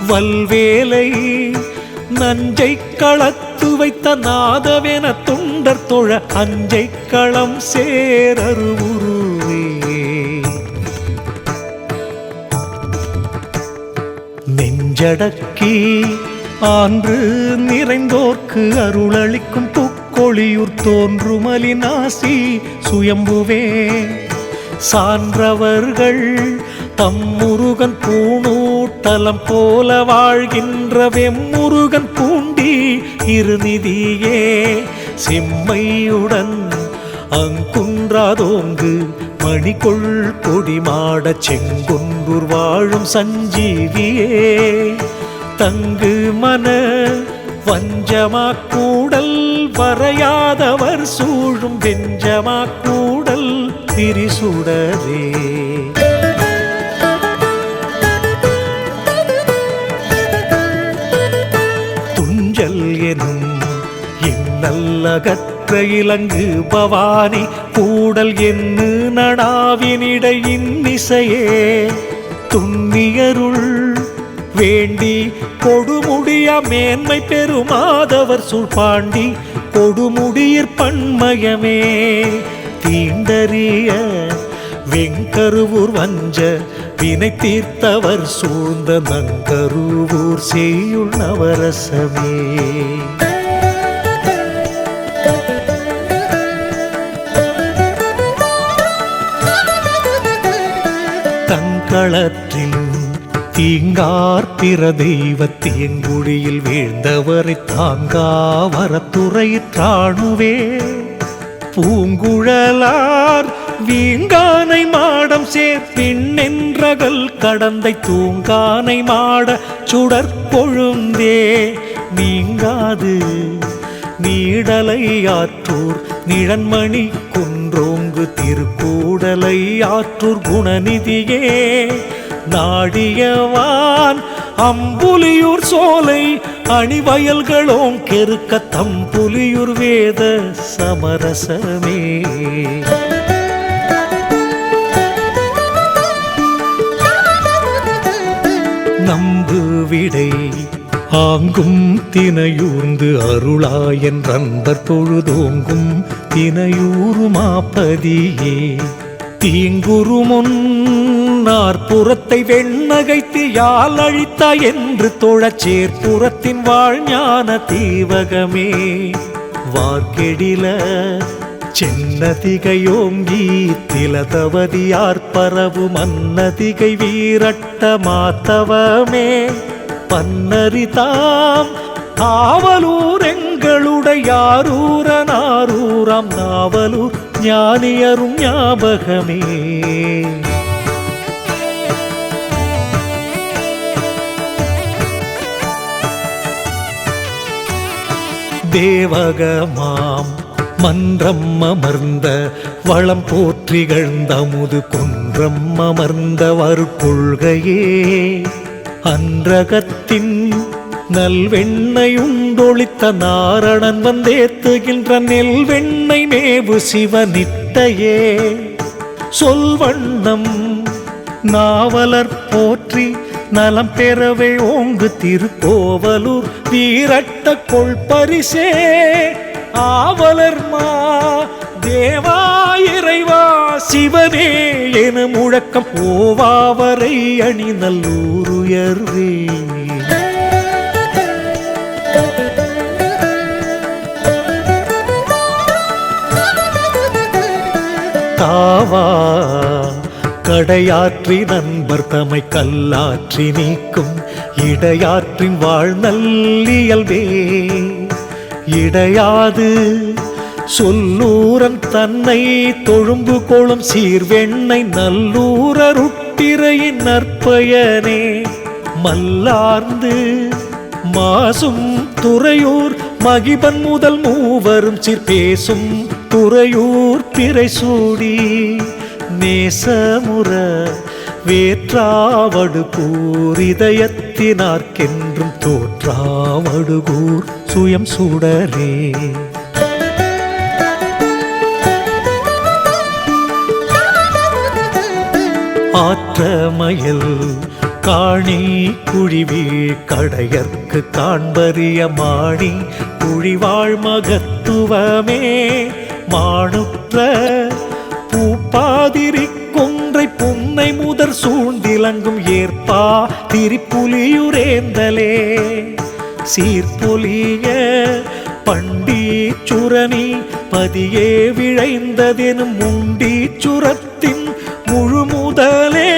வல்வேலை நஞ்சை களத்து வைத்த நாதவென தொண்டர் தொழ அஞ்சை களம் சேரருவுருவே நெஞ்சடக்கி ஆன்று நிறைந்தோர்க்கு அருளளிக்கும் புக்கொழியூர் தோன்றுமலி நாசி சுயம்புவே சான்றவர்கள் தம்முருகன் பூணூட்டலம் போல வாழ்கின்ற வெம்முருகன் பூண்டி இருநிதியே செம்மையுடன் அங்குன்றாதோங்கு மணிகொள் கொடிமாட செங்குன்றூர் வாழும் சஞ்சீவியே தங்கு மன வஞ்சமாக்கூடல் வரையாதவர் சூழும் வெஞ்சமாக்கூடல் திரிசுடரே துஞ்சல் எனும் இன்னல்லகற்ற இலங்கு பவானி கூடல் என்று நடாவினிடையின் இசையே துன்னியருள் வேண்டி கொடுமுடிய மேன்மை பெருமாதவர் சூழ்பாண்டி கொடுமுடியிற் பன்மயமே தீண்டறிய வெங்கருவூர் வஞ்ச வினை தீர்த்தவர் சூழ்ந்த நங்கருவூர் செய்யுள் நவரசமே களத்தில் தீங்கார் பிற தெய்வ தீங்குழியில் வீழ்ந்தவரை தாங்கா வரத்துறையிற்றாணுவே பூங்குழலார் வீங்கானை மாடம் சேர்ப்பின்னென்றகல் கடந்தை தூங்கானை மாட சுடற்கொழுந்தே நீங்காது நீடலை ஆற்றூர் நிழன்மணி குன்றோங்கு திருக்கூடலை ஆற்றூர் குணநிதியே நாடியவான் அம்புலியூர் சோலை அணிவயல்களோம் கெருக்க தம்புலியூர் வேத சமரசமே நம்பு விடை ஆங்கும் தினையூர்ந்து அருளாயன் ரன்பர் தொழுதோங்கும் தினையூறு மாப்பதியே தீங்குருமுன் நாற்புறத்தை வெண்ணகைத்து யாழ் அழித்தா என்று தோழச் சேர்ப்புறத்தின் வாழ்ஞான தீவகமே வார்கெடில சென்னதிகையோங்கி திலதவதியார் பரவு மன்னதிகை வீரட்ட மாத்தவமே பன்னரிதாம் ஆவலூர் எங்களுடையாரூரனாரூராம் நாவலூர் ஞானியரும் ஞாபகமே தேவகமாம் மன்றம் அமர்ந்த வளம் போற்றிகழ்ந்தமுது குன்றம் அமர்ந்த வருட்கொள்கையே அன்றகத்தின் நல்வெண்ணையுண்டொழித்த நாரணன் வந்தேத்துகின்ற நெல்வெண்ணை மேவு சிவனிட்டையே சொல்வண்ணம் நாவலர் போற்றி நலம் பெறவே ஓங்கு திருக்கோவலூர் வீரட்ட கொள்பரிசே ஆவலர் மா தேவா இறைவா சிவனே என முழக்கம் போவாவரை அணி நல்லூருயர்வே தாவா கடையாற்றி நண்பர் தமை கல்லாற்றி நீக்கும் இடையாற்றின் வாழ்நல்லியல்வே இடையாது சொல்லூரன் தன்னை தொழும்பு கொளும் சீர்வெண்ணை நல்லூரருட்டிரையின் நற்பயனே மல்லார்ந்து மாசும் துறையூர் மகிபன் முதல் மூவரும் சீர்பேசும் துறையூர் பிறை சூடி நேசமுற வேற்றாவடுகூர் இதயத்தினார்க்கென்றும் தோற்றாவடுகூர் சுயம் சுடரே ஆற்றமயல் காணி குழிவி கடையற்கு காண்பறிய மாணி குழிவாழ் மகத்துவமே மாணுற்ற பூப்பாதிரி கொன்றை புன்னை முதற் சூழ்ந்திலங்கும் ஏற்பா திரிப்புலியுரேந்தலே சீர்பொலிய பண்டீச்சுரணி பதியே விழைந்ததெனும் முண்டீச்சுரத்தின் முழுமுதலே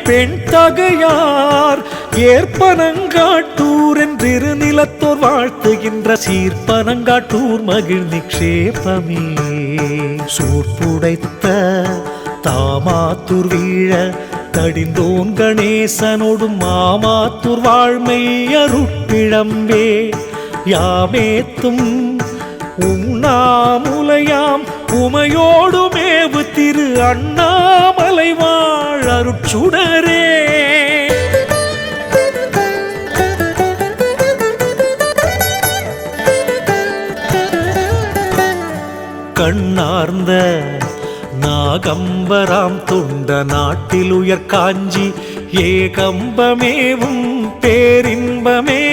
பெண் தகையார் ஏற்பனங்காட்டூர் என்றிருநிலத்தோர் வாழ்த்துகின்ற சீர்பனங்காட்டூர் மகிழ் நிக்ஷேபமே சூர்புடைத்த தாமாத்தூர் வீழ தடிந்தோன் கணேசனோடும் மாமாத்தூர் வாழ்மை அருட்பிழம்பே யாமேத்தும் உண்ணாமுலையாம் உமையோடு மேவு திரு அண்ணாமலை வாழ் அருட்சுடரே கண்ணார்ந்த நாகம்பராம் துண்ட நாட்டில் உயர் காஞ்சி ஏகம்பமேவும் பேரின்பமே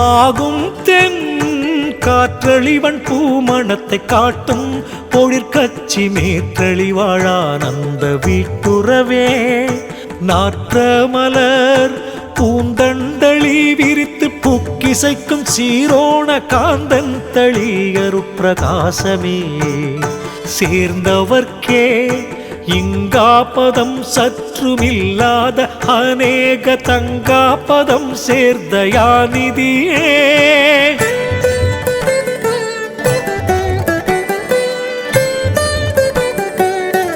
ஆகும் தென் காற்றளிவன் பூமணத்தை காட்டும் பொழிற்கச்சி மேற்றளி வாழானந்த வீட்டுறவே நாற்றமலர் பூந்தண்டளி விரித்து புக்கிசைக்கும் சீரோண காந்தன் தளியரு பிரகாசமே சேர்ந்தவர்க்கே இங்காபதம் சற்றுமில்லாத அநேக தங்காபதம் சேர்ந்தயாநிதியே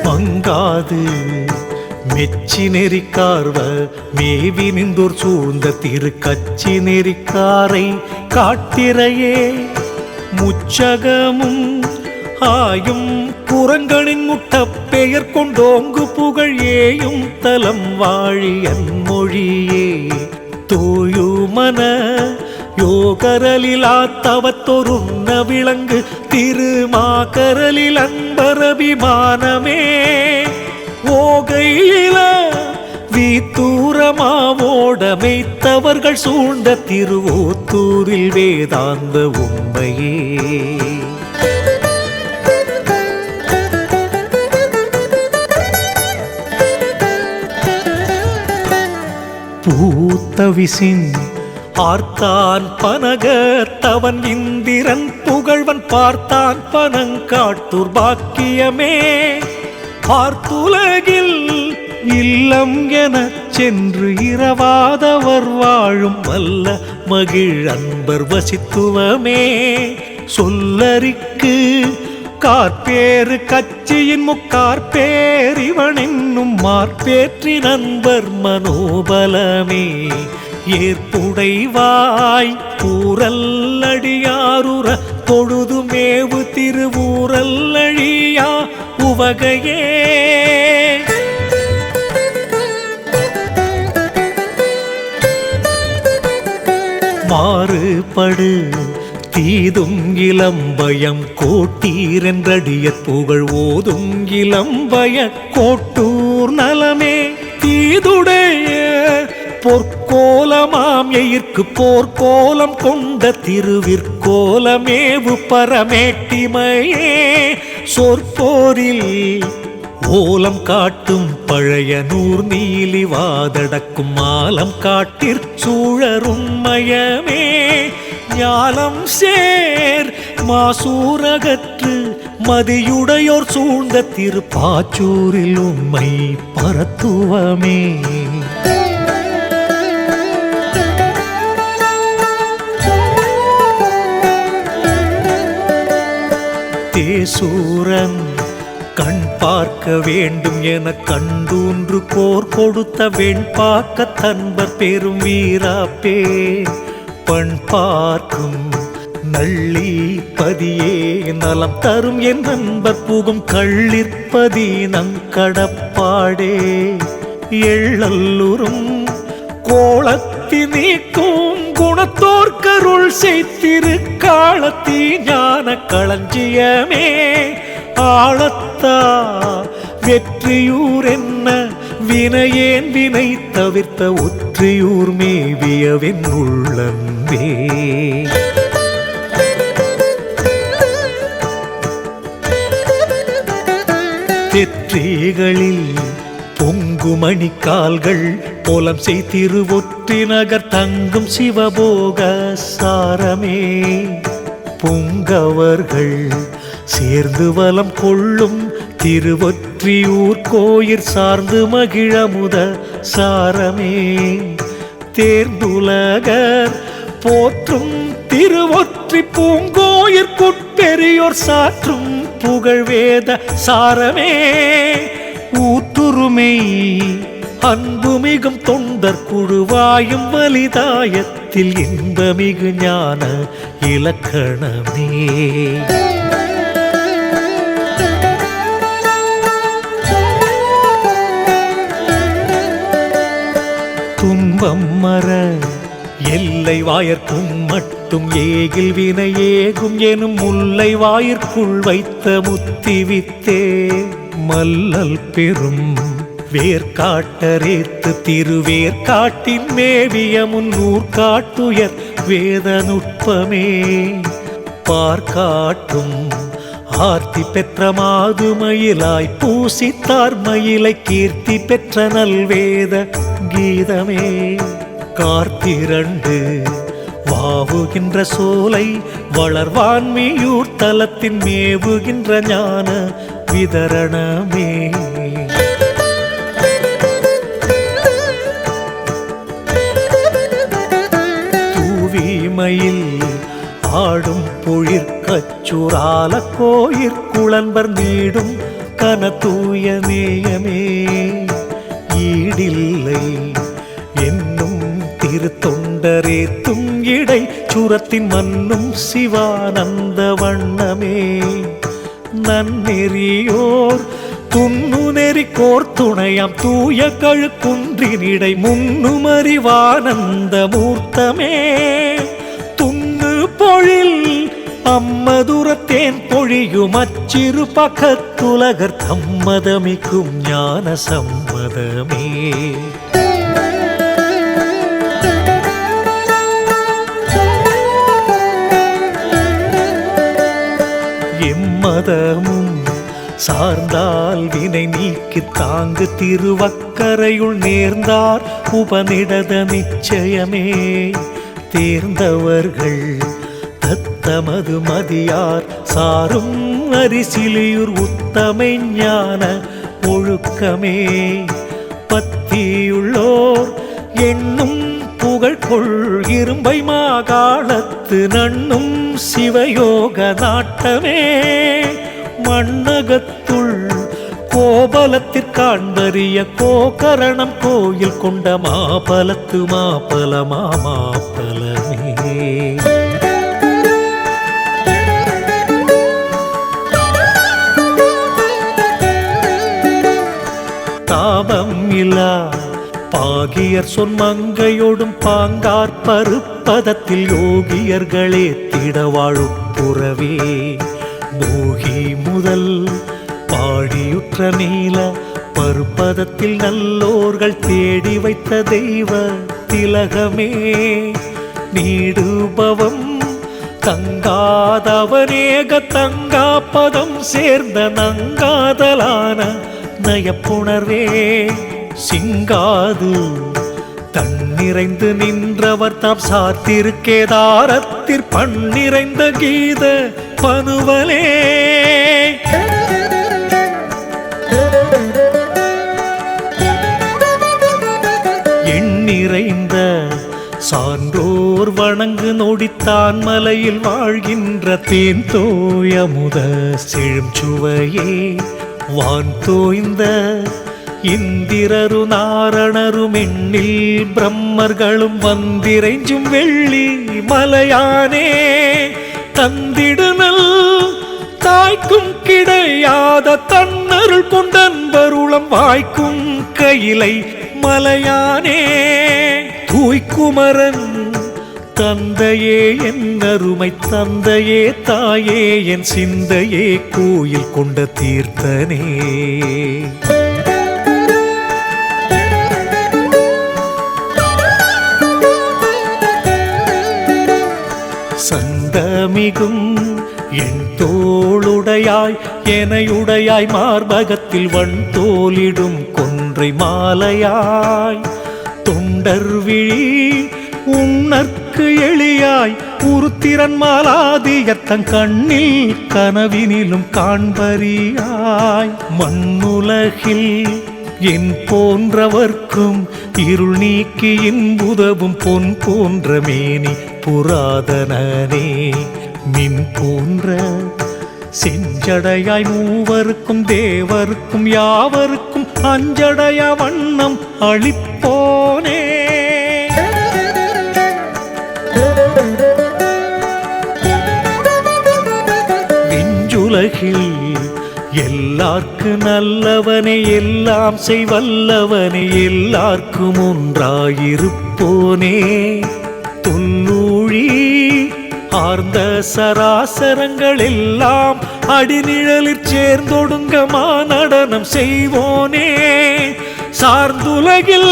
மங்காது மெச்சி நெறிக்கார்வ மேவி நின்றோர் சூழ்ந்த திருக்கச்சி நெறிக்காரை காட்டிரையே முச்சகமும் ஆயும் புறங்களின் முட்ட பெயர் கொண்டோங்கு புகழ் ஏயும் தலம் வாழியன் மொழியே தூயுமன யோகரலிலா தவத்தொருண்ண விளங்கு திருமாகரலில் அன்பரபிமானமே ஓகையில வீத்தூரமாவோடமைத்தவர்கள் சூழ்ந்த திருவோத்தூரில் வேதாந்த உண்மையே பூத்தவிசின் ஆர்த்தான் பனகத்தவன் இந்திரன் புகழ்வன் பார்த்தான் பனங்காட்டூர் பாக்கியமே பார்த்துலகில் இல்லம் எனச் சென்று இரவாதவர் வாழும் வல்ல மகிழ் அன்பர் வசித்துவமே சொல்லரிக்கு கார்பேறு கட்சியின் முக்கார்பேர் இவன் என்னும் மார்பேற்றி நண்பர் மனோபலமே ஏற்புடைவாய் கூறல்லடியாருற பொழுது மேவு திருவூரல்லழியா உவகையே மாறுபடு தீதும் இளம்பயம் கோட்டீரென்றடிய புகழ் ஓதும் இளம்பய கோட்டூர் நலமே தீதுடைய பொற்கோலமாம் எயிர்க்கு போர்க்கோலம் கொண்ட திருவிற்கோலமேவு பரமேட்டிமையே சொற்போரில் ஓலம் காட்டும் பழைய நூர் நீலி வாதடக்கும் மாலம் காட்டிற் சூழரும் மயமே ஞாலம் சேர் மாசூரகற்று மதியுடையோர் சூழ்ந்த திருப்பாச்சூரில் உண்மை பரத்துவமே தேசூரன் கண் பார்க்க வேண்டும் என கண்டூன்று போர் கொடுத்த வெண்பாக்க தன்பர் பெரும் வீராப்பே பண் பார்க்கும் நள்ளி பதியே நலம் தரும் என் நண்பர் புகும் கள்ளிற்பதி நங்கடப்பாடே எள்ளல்லுறும் கோலத்தி நீக்கும் குணத்தோர்க்கருள் செய்திரு காலத்தி ஞான களஞ்சியமே ஆளத்தா வெற்றியூர் என்ன வினையேன் வினை தவிர்த்த ஒற்றியூர் மேவியவென் உள்ளன்பே தெற்றிகளில் பொங்குமணி கால்கள் போலம் செய் திருவொற்றி நகர் தங்கும் சிவபோக சாரமே பொங்கவர்கள் சேர்ந்து வலம் கொள்ளும் திருவொற்றியூர் கோயிற் சார்ந்து மகிழமுத சாரமே தேர்ந்துலகர் போற்றும் திருவொற்றி பூங்கோயிற்குட்பெரியோர் சாற்றும் புகழ்வேத சாரமே ஊற்றுருமை அன்புமிகும் தொண்டர் குழுவாயும் வலிதாயத்தில் இன்பமிகு ஞான இலக்கணமே துன்பம் மர எல்லை வாயர்க்கும் மட்டும் ஏகில் வினை ஏகும் எனும் முல்லை வாயிற்குள் வைத்த முத்தி வித்தே மல்லல் பெரும் வேர்காட்டரேத்து திருவேற்காட்டின் மேவிய முன்னூர் காட்டுயர் வேத நுட்பமே பார்க்காட்டும் ஆர்த்தி பெற்ற மாதுமயிலாய் பூசித்தார் மயிலை கீர்த்தி பெற்ற நல்வேத கீதமே கார்த்திரண்டு வாவுகின்ற சோலை வளர்வான்மியூர் தலத்தின் மேவுகின்ற ஞான விதரணமே கச்சூரால கோயிற்குளன்பர் நீடும் கனத்தூய நேயமே ஈடில்லை என்னும் திருத்தொண்டரேத்தும் இடை சுரத்தின் மன்னும் சிவானந்த வண்ணமே நன்னெறியோர் துண்ணு நெறி கோர்த்துணையாம் தூய கழுக்குன்றினிடை முன்னுமறிவானந்த மூர்த்தமே துண்ணு பொழில் அம்மதுரத்தேன் பொழியும் அச்சிறு பக்கத்துலகர் தம்மதமிக்கும் ஞான சம்மதமே எம்மதமும் சார்ந்தால் வினை நீக்கி தாங்கு திருவக்கரையுள் நேர்ந்தார் உபநிடத நிச்சயமே தேர்ந்தவர்கள் தத்தமது மதியார் சாரும் அரிசிலியூர் உத்தமை ஞான ஒழுக்கமே பத்தியுள்ளோர் எண்ணும் புகழ்கொள் இரும்பை மாகாணத்து நண்ணும் சிவயோக நாட்டமே மண்ணகத்துள் கோபலத்திற்காண்பரிய கோகரணம் கோயில் கொண்ட மாபலத்து மாபலமே தாபம் இல்லா பாகியர் சொன்மங்கையோடும் பாங்கார் பருப்பதத்தில் யோகியர்களே திடவாழுப்புறவே மோகி முதல் பாடியுற்ற நீல பருப்பதத்தில் நல்லோர்கள் தேடி வைத்த தெய்வ திலகமே நீடுபவம் தங்காதவனேக தங்காப்பதம் சேர்ந்த நங்காதலான நயப்புணர்வே சிங்காது தன்னிறைந்து நின்றவர் தாம் சாத்திருக்கேதாரத்திற் பண்ணிறைந்த கீத பனுவலே எண்ணிறைந்த சான்றோர் வணங்கு நொடித்தான் மலையில் வாழ்கின்ற தேன் தோயமுத செழும் சுவையே வான் தோய்ந்த இந்திரரு நாரணரும் எண்ணில் பிரம்மர்களும் வந்திரைஞ்சும் வெள்ளி மலையானே தந்திடுனல் தாய்க்கும் கிடையாத தன்னருள் கொண்டன்பருளம் வாய்க்கும் கையிலை மலையானே தூய்க்குமரன் தந்தையே என் அருமை தந்தையே தாயே என் சிந்தையே கோயில் கொண்ட தீர்த்தனே சந்தமிகும் என் தோளுடையாய் எனையுடையாய் மார்பகத்தில் வன் தோலிடும் கொன்றை மாலையாய் தொண்டர் விழி உன்னற்கு எளியாய் உருத்திரன் மாலாதியத்தன் கண்ணில் கனவினிலும் காண்பறியாய் மண்ணுலகில் என் போன்றவர்க்கும் இருள் நீக்கி இன்புதவும் பொன் போன்ற மேனி புராதனனே மின் போன்ற செஞ்சடையாய் மூவருக்கும் தேவருக்கும் யாவருக்கும் அஞ்சடைய வண்ணம் அளிப்போனே விஞ்சுலகில் எல்லார்க்கு நல்லவனே எல்லாம் செய்வல்லவனே எல்லார்க்கும் ஒன்றாயிருப்போனே தொல்லூழி ஆர்ந்த சராசரங்கள் எல்லாம் அடிநிழலிற் சேர்ந்தொடுங்க மாநடனம் செய்வோனே சார்ந்துலகில்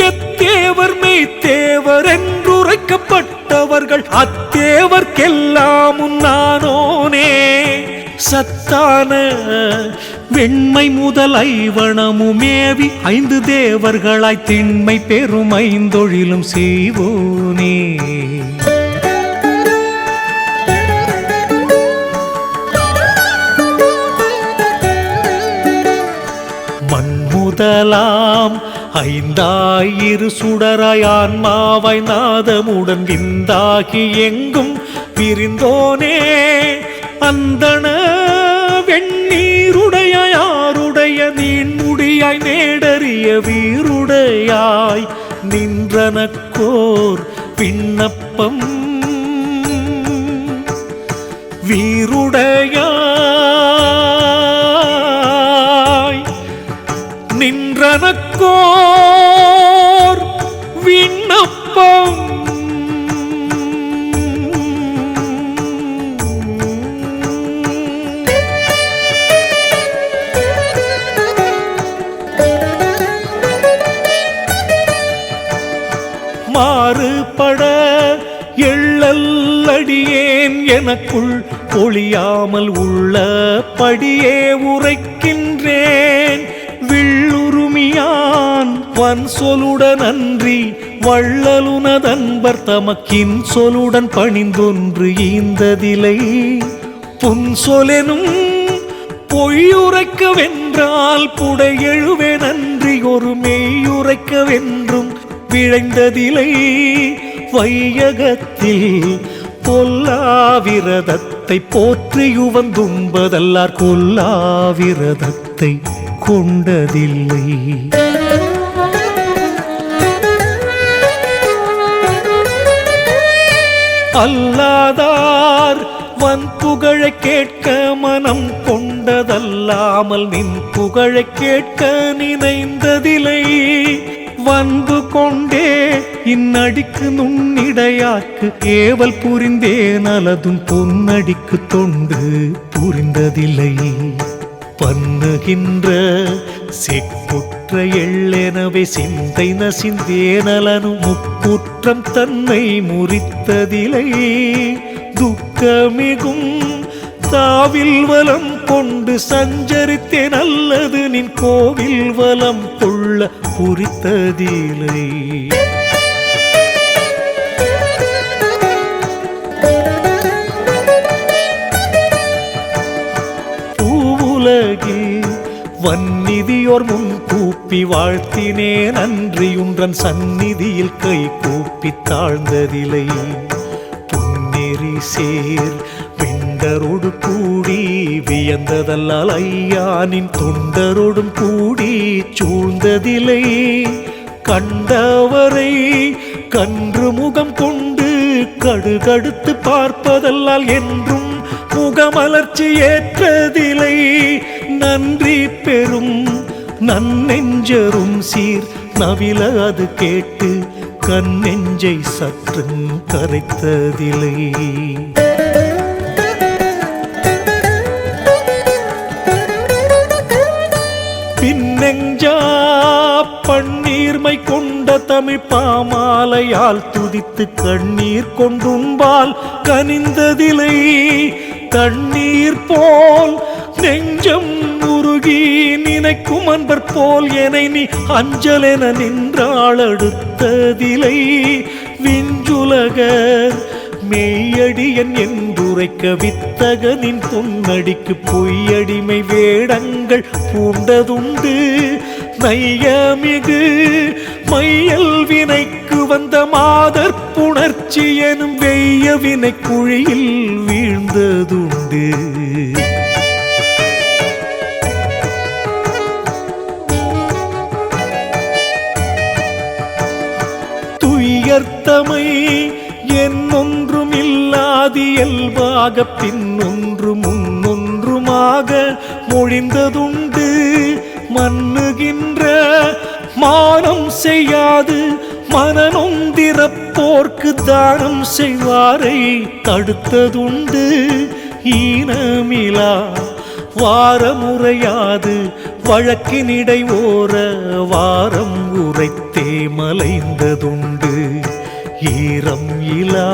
எத்தேவர் மெய்த்தேவர் என்றுரைக்கப்பட்டவர்கள் அத்தேவர்க்கெல்லாம் உன்னானோனே சத்தான வெண்மை முதல் ஐவனமுமேவி ஐந்து தேவர்களாய் திண்மை பெரும் ஐந்தொழிலும் செய்வோனே மண்முதலாம் ஐந்தாயிரு சுடராய் ஆன்மாவாய் நாதமுடன் விந்தாகி எங்கும் பிரிந்தோனே அந்தண வெண்ணீருடையாருடைய நீண்முடியாய் நேடறிய வீருடையாய் நின்றனக்கோர் விண்ணப்பம் வீருடையாய் நின்றனக்கோர் விண்ணப்பம் மாறுபட எள்ளல்லடியேன் எனக்குள் ஒளியாமல் உள்ளபடியே உரைக்கின்றேன் வில்லுருமியான் வன் சொலுடன் அன்றி வள்ளலுனதன்பர் தமக்கின் சொலுடன் பணிந்தொன்று ஈந்ததிலை புன்சொலெனும் பொய்யுரைக்கவென்றால் புடையெழுவேன் அன்றி ஒரு மெய்யுரைக்கவென்றும் விழைந்ததிலை வையகத்தில் பொல்லாவிரதத்தை போற்றியுவந்தும்பதல்லார் கொல்லாவிரதத்தை கொண்டதில்லை அல்லாதார் வன் புகழை கேட்க மனம் கொண்டதல்லாமல் நின் புகழை கேட்க நினைந்ததிலை வந்து கொண்டே இந்நடிக்கு நுண்ணிடையாக்கு ஏவல் புரிந்தேன் அலதும் பொன்னடிக்கு தொண்டு புரிந்ததில்லை பண்ணுகின்ற செக்குற்ற எள்ளெனவே சிந்தை நசிந்தேனலனும் முக்குற்றம் தன்னை முறித்ததிலை துக்கமிகும் தாவில் வலம் கொண்டு சஞ்சரித்தேன் அல்லது நின் கோவில் வலம் கொள்ள குறித்ததிலை பூவுலகில் வன்னிதியோர் முன் கூப்பி வாழ்த்தினேன் அன்றியுன்றன் சந்நிதியில் கை கூப்பி தாழ்ந்ததிலை புன்னெறி சேர் தொண்டரோடு கூடி வியந்ததல்லால் ஐயானின் தொண்டரோடும் கூடி சூழ்ந்ததிலை கண்டவரை கன்று முகம் கொண்டு கடுகடுத்து பார்ப்பதல்லால் என்றும் முகமலர்ச்சி ஏற்றதிலை நன்றி பெறும் நன்னெஞ்சரும் சீர் நவில அது கேட்டு கண்ணெஞ்சை சற்று கரைத்ததிலை நெஞ்சா பன்னீர்மை கொண்ட தமிழ் பாமாலையால் துதித்து கண்ணீர் கொண்டும்பால் கனிந்ததிலை தண்ணீர் போல் நெஞ்சம் உருகி நினைக்கும் அன்பர் போல் என நீ அஞ்சலென நின்றாள் அடுத்ததிலை விஞ்சுலகர் மெய்யடியன் என்றுரைக்க வித்தகனின் பொன்னடிக்கு பொய்யடிமை வேடங்கள் பூண்டதுண்டு நையமிகு மையல் வினைக்கு வந்த மாதர் புணர்ச்சி எனும் வெய்ய வினை குழியில் வீழ்ந்ததுண்டு துயர்த்தமை என்னொன்றும் இல்லாது இயல்பாக பின்னொன்று முன்னொன்றுமாக மொழிந்ததுண்டு மன்னுகின்ற மானம் செய்யாது மனநொந்திரப்போர்க்கு தானம் செய்வாரை தடுத்ததுண்டு ஈனமிலா வாரமுறையாது வழக்கினிடை ஓர வாரம் உரைத்தே மலைந்ததுண்டு ஈரம் இலா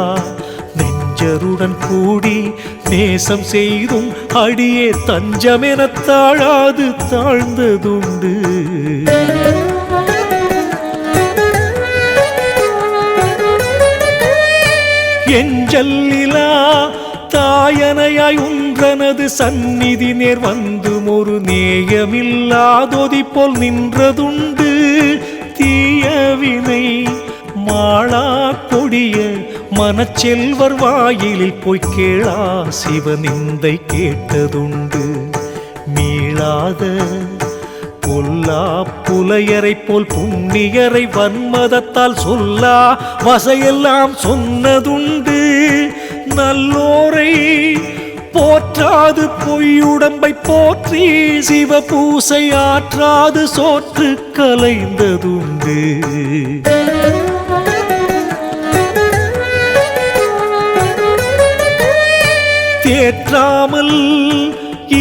நெஞ்சருடன் கூடி நேசம் செய்தும் அடியே தஞ்சமெனத் தாழாது தாழ்ந்ததுண்டு எஞ்சல்லிலா தாயனையாய் உன்றனது சந்நிதி நேர் வந்தும் ஒரு நேயமில்லாதொதி போல் நின்றதுண்டு தீயவினை மாளா கொடிய மனச்செல்வர் வாயிலில் போய் கேளா சிவநிந்தை கேட்டதுண்டு. மீளாத பொல்லா புலையரை போல் புண்ணியரை வன்மதத்தால் சொல்லா வசையெல்லாம் சொன்னதுண்டு. நல்லோரை போற்றாது பொய்யுடம்பை போற்றி சிவபூசை ஆற்றாது சோற்று கலைந்ததுண்டு. தேற்றாமல்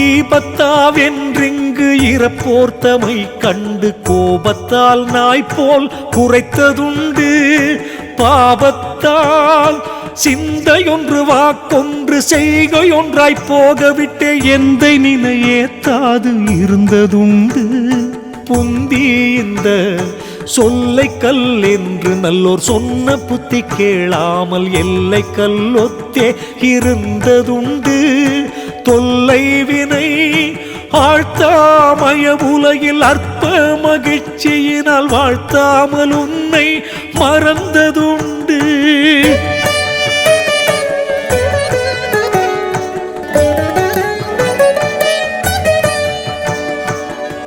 ஈபத்தாவென்றிங்கு இறப்போர்த்தமை கண்டு கோபத்தால் நாய்போல் குறைத்ததுண்டு. பாபத்தால் சிந்தையொன்று வாக்கொன்று செய்கையொன்றாய் போகவிட்டே எந்தை நினையேத்தாது இருந்ததுண்டு. புந்தி இந்த சொல்லை கல் என்று நல்லோர் சொன்ன புத்தி கேளாமல் எல்லை கல்லொத்தே இருந்ததுண்டு. தொல்லை வினை ஆழ்த்தாமய உலகில் அற்ப மகிழ்ச்சியினால் வாழ்த்தாமல் உன்னை மறந்ததுண்டு.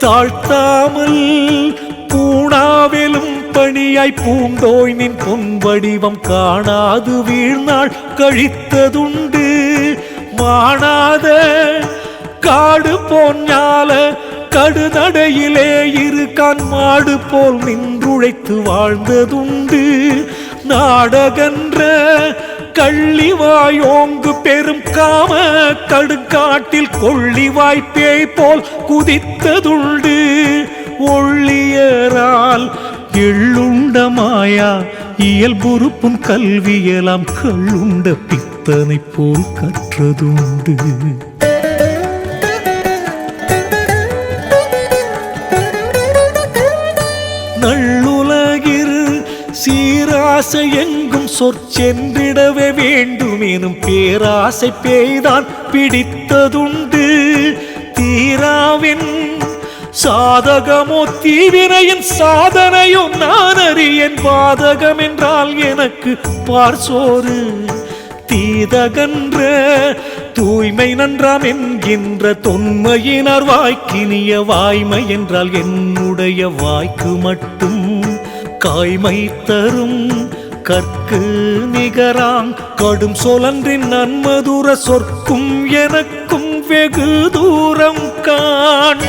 தாழ்த்தாமல் பூணாவிலும் பணியாய் பூண்டோய் நின் பொன் வடிவம் காணாது வீழ்நாள் கழித்ததுண்டு. மாணாத காடு போஞ்ஞால கடுநடையிலே இருக்கான் மாடு போல் நின்றுழைத்து வாழ்ந்ததுண்டு. நாடகன்ற கள்ளிவாயோங்கு பெரும் காம கடுக்காட்டில் கொள்ளிவாய் பேய் போல் குதித்ததுண்டு. ஒள்ளியரால் எள்ளுண்ட மாயா இயல்புறுப்பும் கல்வியலாம் கள்ளுண்ட பித்தனை போல் கற்றதுண்டு. நல்லுலகில் சீராசை எங்கும் சொற்சென்றிடவே வேண்டும் எனும் பேராசை பேய்தான் பிடித்ததுண்டு. தீராவின் சாதகமோ தீவினையின் சாதனையோ நான் அறியேன். பாதகம் என்றால் எனக்கு பார்சோறு தீதகன்ற தூய்மை நன்றாம் என்கின்ற தொன்மையினார் வாய்க்கினிய வாய்மை என்றால் என்னுடைய வாய்க்கு மட்டும் காய்மை தரும். கற்கு நிகராங் கடும் சொலன்றின் நன்மதுர சொற்கும் எனக்கும் வெகு தூரம் காண்.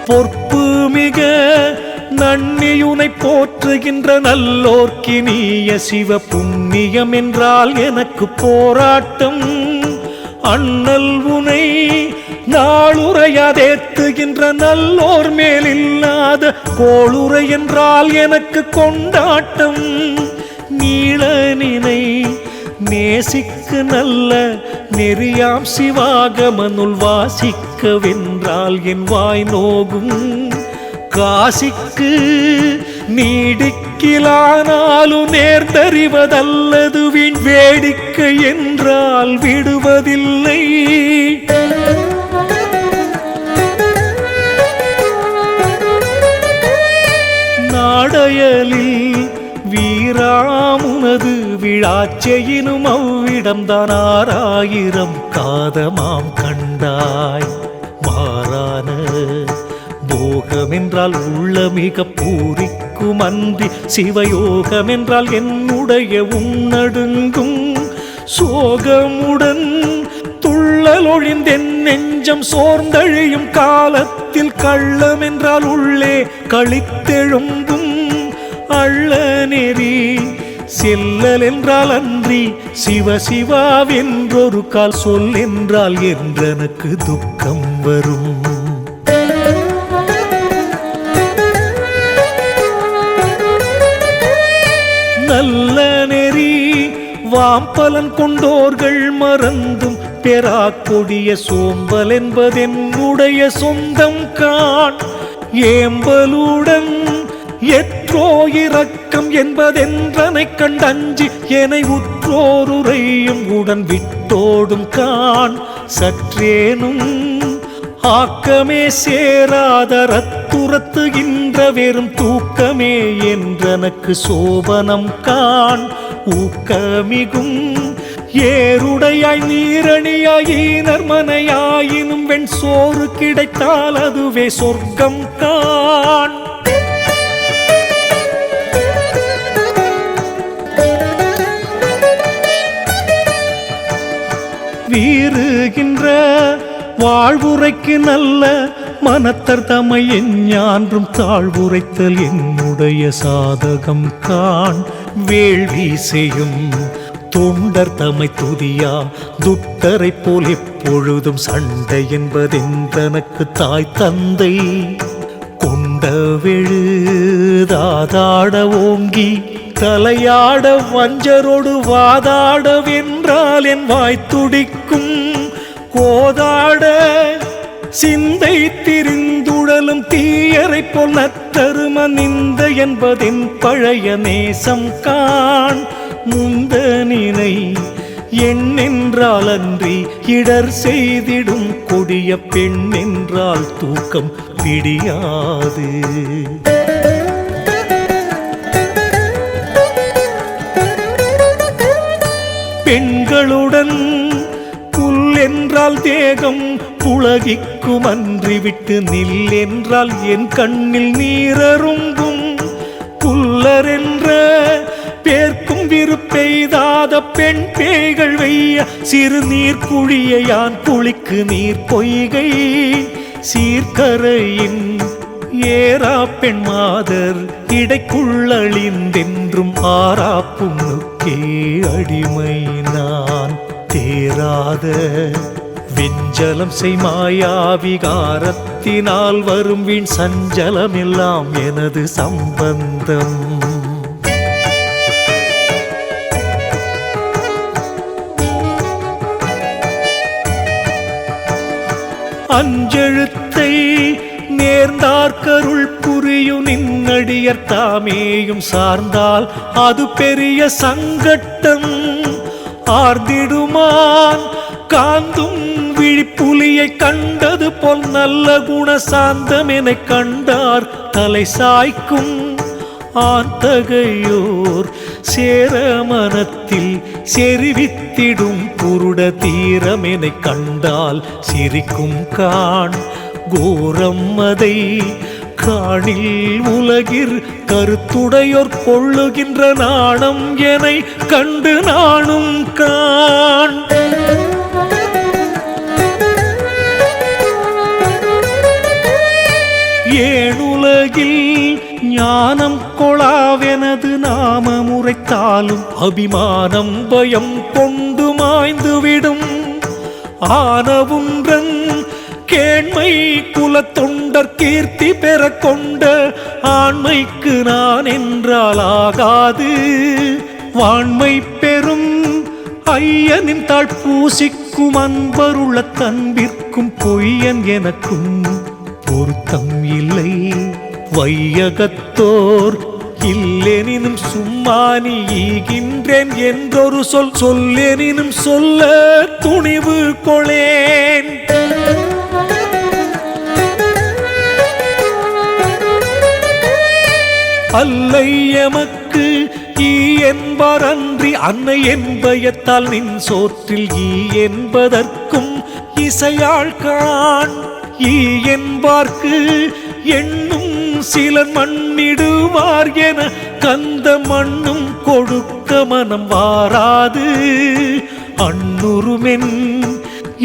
பொற்பு மிக நன்னியுனை போற்றுகின்ற நல்லோர்க்கினிய சிவ புண்ணியம் என்றால் எனக்கு போராட்டம். அண்ணல் உனை நாளுரையாதேத்துகின்ற நல்லோர் மேலில்லாத கோளுரை என்றால் எனக்கு கொண்டாட்டம். நீள நினை நேசிக்க நல்ல நெறியாம் சிவாகமனுள் வாசிக்க வென்றால் என் வாய் நோகும். காசிக்கு நீடிக்கிலானாலும் நேர்ந்தறிவதல்லது வீண் வேடிக்கை என்றால் விடுவதில்லை. நாடயலில் வீராமுனது விழாச்செயினும் அவ்விடம்தான் 6000 காதமாம் கண்டாய். மாறான போகமென்றால் உள்ள மிக பூரிக்கும் அன்றி சிவயோகமென்றால் என்னுடைய உன்னடுங்கும். சோகமுடன் துள்ளலொழிந்தென் நெஞ்சம் சோர்ந்தழியும் காலத்தில் கள்ளமென்றால் உள்ளே களித்தெழும்பும். அள்ள நெறி செல்லல் என்றால் அன்றி சிவ சிவாவென்றொரு கால் சொல் என்றால் என்றெனக்கு துக்கம் வரும். நல்ல நெறி வாம்பலன் கொண்டோர்கள் மறந்தும் பெறா கொடிய சோம்பல் என்பதென்னுடைய சொந்தம் காண். ஏம்பலுடன் எற்றோ இரக்கம் என்பதென்றனை கண்டஞ்சி எனை உற்றோருரையும் உடன் விட்டோடும் காண். சற்றேனும் ஆக்கமே சேராத ரத்துரத்துகின்ற வெறும் தூக்கமே என்றனக்கு சோபனம் காண் ஊக்கமிகும் ஏருடையாய் நீரணியாய் ஈனர்மனையாயினும் வெண் சோறு கிடைத்தால் அதுவே சொர்க்கம் காண் வீறுகின்ற வாழ்வுரைக்கு நல்ல மனத்தர் தமை எஞ்ஞான்றும் தாழ்வுரைத்தல் என்னுடைய சாதகம் காண் வேள்வி செய்யும் தொண்டர் தமை துதியா துட்டரை போல் எப்பொழுதும் சண்டை என்பதென்றனக்கு தாய் தந்தை கொண்ட வெழுதாதாட ஓங்கி தலையாட வஞ்சரோடு வாதாட வென்றால் என் வாய் துடிக்கும் கோதாட சிந்தை திரிந்துடலும் தீயரை போல் நத்தரும நிந்த என்பதின் பழைய நேசம் காண் முந்தனினை எண்ணென்றால் அன்றி இடர் செய்திடும் கொடிய பெண் என்றால் தூக்கம் பிடியாது பெண்களுடன் புல் என்றால் தேகம் புலகிக்கும் அன்றி விட்டு நில் என்றால் என் கண்ணில் நீரரும்பும் புல்லரென்ற பேர்க்கும் விருப்பெய்தாத பெண் பேய்கள் வெய்ய சிறு நீர் குழிய யான் குளிக்கு நீர் பொய்கை சீர்கரையின் ஏரா பெண் மாதர் இடைக்குள்ளழிந்தென்றும் ஆரா புண்ணுக்கே அடிமை நான் தேராத வெஞ்சலம் செய்மாயா விகாரத்தினால் வரும் வீண் சஞ்சலம் எல்லாம் எனது சம்பந்தம் அஞ்செழுத்தை நேர்ந்தார்கருள் புரியும் நின்னடியர் தாமேயும் சார்ந்தால் அது பெரிய சங்கட்டம் ஆர்ந்திடுமான் காந்தும் விழிப்புலியை கண்டது போல் நல்ல குண சாந்தம் என கண்டார் தலை சாய்க்கும் ஆந்தகையோர் சேர மனத்தில் செறிவித்திடும் குருட தீரமென கண்டால் சிரிக்கும் காண் கோரம் அதை காணில் உலகிற் கருத்துடையோர் கொள்ளுகின்ற நாணம் என கண்டு நானும் காண் ஏனுலகில் ஞானம் கொளாவெனது நாம முறைத்தாலும் அபிமானம் பயம் கொண்டு மாய்ந்துவிடும் ஆனவுன்றன் கேண்மை குலத்தொண்டர் கீர்த்தி பெற கொண்ட ஆண்மைக்கு நான் என்றால் ஆகாது வாண்மை பெறும் ஐயனின் தாழ் பூசிக்கும் அன்பருள்ள தன்பிற்கும் பொய்யன் எனக்கும் பொருத்தம் இல்லை வையகத்தோர் இல்லெனினும் சும்மா நீ ஈகின்றேன் என்றொரு சொல்லெனினும் சொல்ல துணிவு கொளேன் அல்லை எமக்கு ஈ என்பார் அன்றி அன்னை என்பயத்தால் நின் சோற்றில் ஈ என்பதற்கும் இசையாள் காண் ஈ என்பார்க்கு எண்ணும் சிலர் மண்ணிடுவார் என கந்த மண்ணும் கொடுக்க மனம் வாராது அன்னுருமென்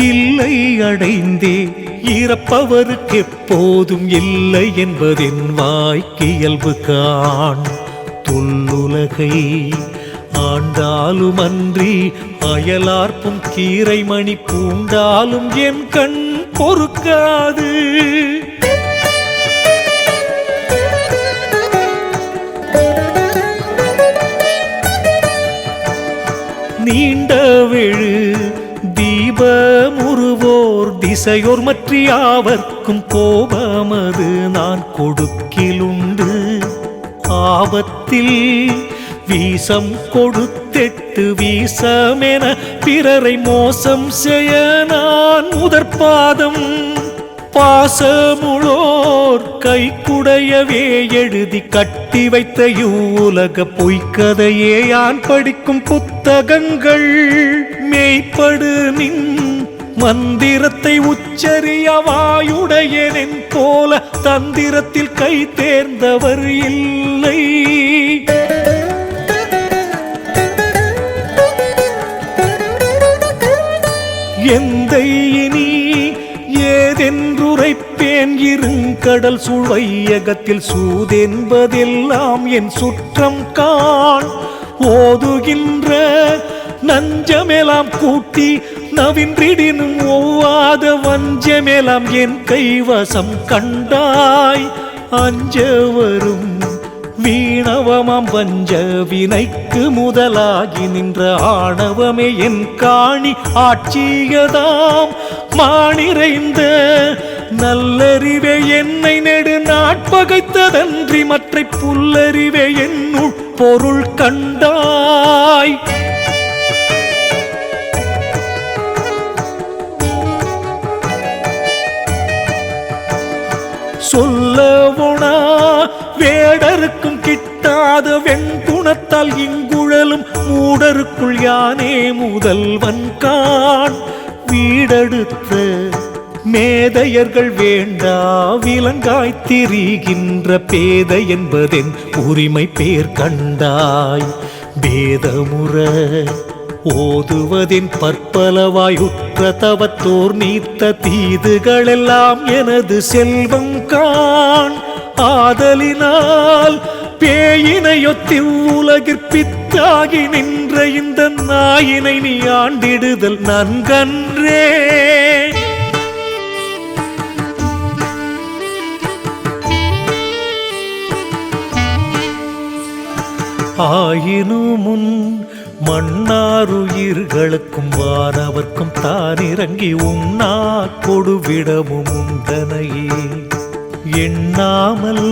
இல்லை அடைந்தே இறப்பவருக்கு எப்போதும் இல்லை என்பதென் வாய்க்கு இயல்பு காண் தொல்லுலகை ஆண்டாலும் அன்றி அயலார்ப்பும் கீரை மணி பூண்டாலும் என் கண் பொறுக்காது நீண்ட வெழு தீபமுருவோர் திசையோர் மற்றியாவர்க்கும் கோபமது நான் கொடுக்கிலுண்டு ஆபத்தில் வீசம் கொடுத்தெட்டு வீசமென பிறரை மோசம் செய்ய நான் முதற்பாதம் பாசமுளோர் கைக்குடையவே எழுதி கட்டி வைத்த இவ்வுலக பொய்க்கதையே யான் படிக்கும் புத்தகங்கள் மேய்ப்படு நின் மந்திரத்தை உச்சரிய வாயுடையனென் போல தந்திரத்தில் கை தேர்ந்தவர் இல்லை. எந்தை இனி ஏதென்றுரைப்பேன் இருங்கடல் சூழ்வையகத்தில் சூதென்பதெல்லாம் என் சுற்றம் காண். ஓதுகின்ற நஞ்சமெலாம் கூட்டி நவின்றிடினும் ஒவ்வாத வஞ்சமெலாம் என் கைவசம் கண்டாய். அஞ்ச வரும் வீணவமாம் வஞ்ச வினைக்கு முதலாகி நின்ற ஆணவமே என் காணி ஆட்சியதாம். மானிறைந்த நல்லறிவே என்னை நெடு நாட்பகைத்ததன்றி மற்ற புல்லறிவே என்னுள் பொருள் கண்டாய். சொல்லவுணா வேடருக்கும் கிட்டாத வெண்குணத்தால் இங்குழலும் மூடருக்குள் யானே முதல்வன் காண். வீடெடுத்த மேதையர்கள் வேண்டா விலங்காய் திரிகின்ற பேதை என்பதென் உரிமை பேர் கண்டாய். பேதமுற ஓதுவதின் பற்பலவாயுற்ற தவத்தோர் நீத்த தீதுகளெல்லாம் எனது செல்வம் காண். ஆதலினால் பேயினையொத்தி உலகிற்பித்தாகி நின்ற இந்த நாயினை நீ ஆண்டிடுதல் நன்கன்றே. ஆயினுமுன் மன்னாருயிர்களுக்கும் வானவர்க்கும் தானிறங்கி உண்ணா கொடுவிடமும் உண்டனையே. எண்ணாமல்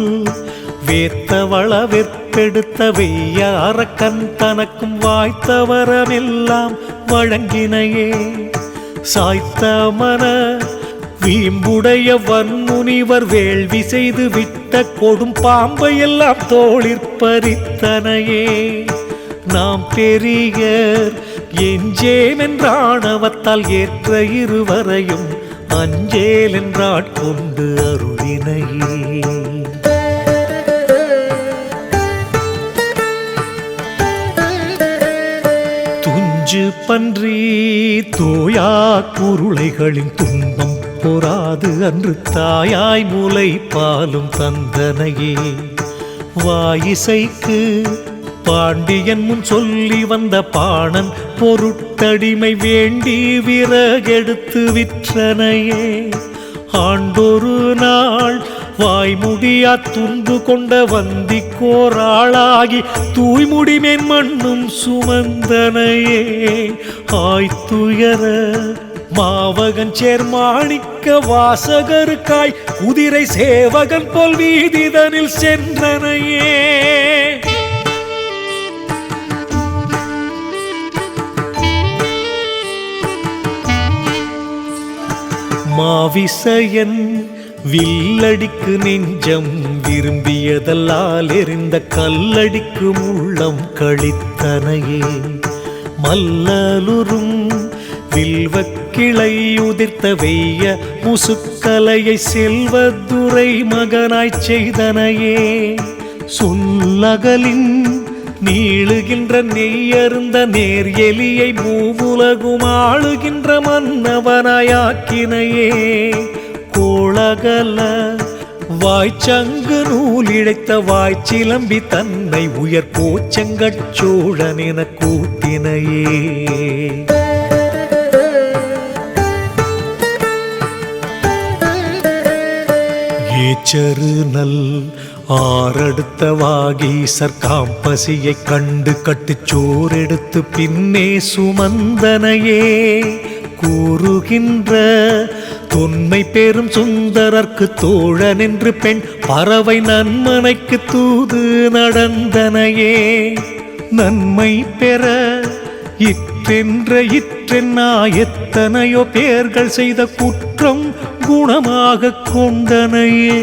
வேத்தவள வெற்பெடுத்த வெய்யாரக்கன் தனக்கும் வாய்த்தவரமெல்லாம் வழங்கினையே. சாய்த்த மன வீம்புடைய வன்முனிவர் வேள்வி செய்து விட்ட கொடும் பாம்பையெல்லாம் தோளிற்பறித்தனையே. நாம் பெரியர் எஞ்சேம் என்றாணவத்தால் ஏற்ற இருவரையும் அஞ்சேல் என்றாட்கொண்டு அருளினையே. துஞ்சு பன்றி தோயா குருளைகளின் துன்பம் பொறாது அன்று தாயாய் மூலை பாலும் தந்தனையே. வாயிசைக்கு பாண்டியன் முன் சொல்லி வந்த பாணன் பொருட்டடிமை வேண்டி விறகெடுத்து விற்றனையே. ஆண்டொரு நாள் வாய்முடியா துன்பு கொண்ட வந்திக்கோராளாகி தூய்முடிமேன் மண்ணும் சுமந்தனையே. ஆய்த்துயர மாவகன் சேர்மாணிக்க வாசகருக்காய் குதிரை சேவகன் போல் வீதிதனில் சென்றனையே. மாவிசையன் வில்லடிக்கு நெஞ்சம் விரும்பியதல்லால் எறிந்த கல்லடிக்கு உள்ளம் கழித்தனையே. மல்லலுறும் வில்வக்கிளை உதிர்த்த வெய்ய முசுக்கலையை செல்வதுரை மகனாய்ச் செய்தனையே. சொல்லகலின் நீளுகின்ற நெய்யருந்த நேர் எலியை மூவுலகும் ஆளுகின்ற மன்னவனாயாக்கினையே. கோளகல வாய்ச்சங்கு நூல் இழைத்த வாய்ச்சிலம்பி தன்னை உயர் கோச்சங்கட் சோழன் என கூட்டினையே. ஏச்சரு நல் ஆறடுத்த வாகீசர் காம்பசியை கண்டு கட்டுச்சோரெடுத்து பின்னே சுமந்தனையே. கூறுகின்ற தொன்மை பெரும் சுந்தரர்க்கு தோழன் என்று பெண் பறவை நன்மனைக்கு தூது நடந்தனையே. நன்மை பெற இற்றென்ற இற்றென்னா எத்தனையோ பேர்கள் செய்த குற்றம் குணமாக கொண்டனையே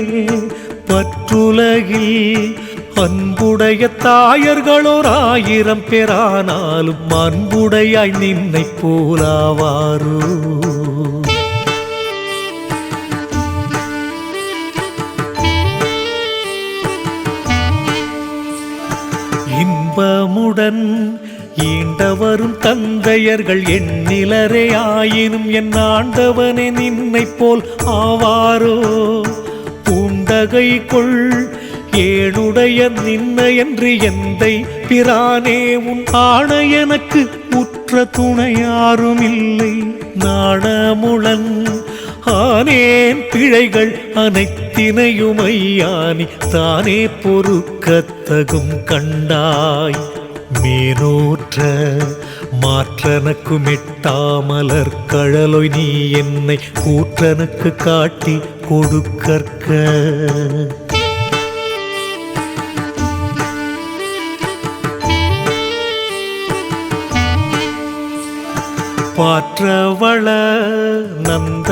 பற்றுலகில் அன்புடைய தாயர்களோர் 1000 பேரானாலும் அன்புடையாய் நின்னை போலாவாரோ. இன்பமுடன் ஈண்டவரும் தந்தையர்கள் எண்ணிலரே ஆயினும் என் ஆண்டவனே நின்னை போல் ஆவாரோ. பூண்டகை கொள் ஏனுடைய நின்ன என்று எந்தை பிரானே உன் ஆண எனக்கு உற்ற துணை யாரும் இல்லை. நாணமுளன் ஆனேன் பிழைகள் அனைத்தினையுமையானி தானே பொறுக்கத்தகும் கண்டாய். மேனோற்ற மாற்றனக்கு மெட்டாமலர் கழலொய் நீ என்னை கூற்றனுக்கு காட்டி கொடுக்கற்க. பாற்றவள நந்த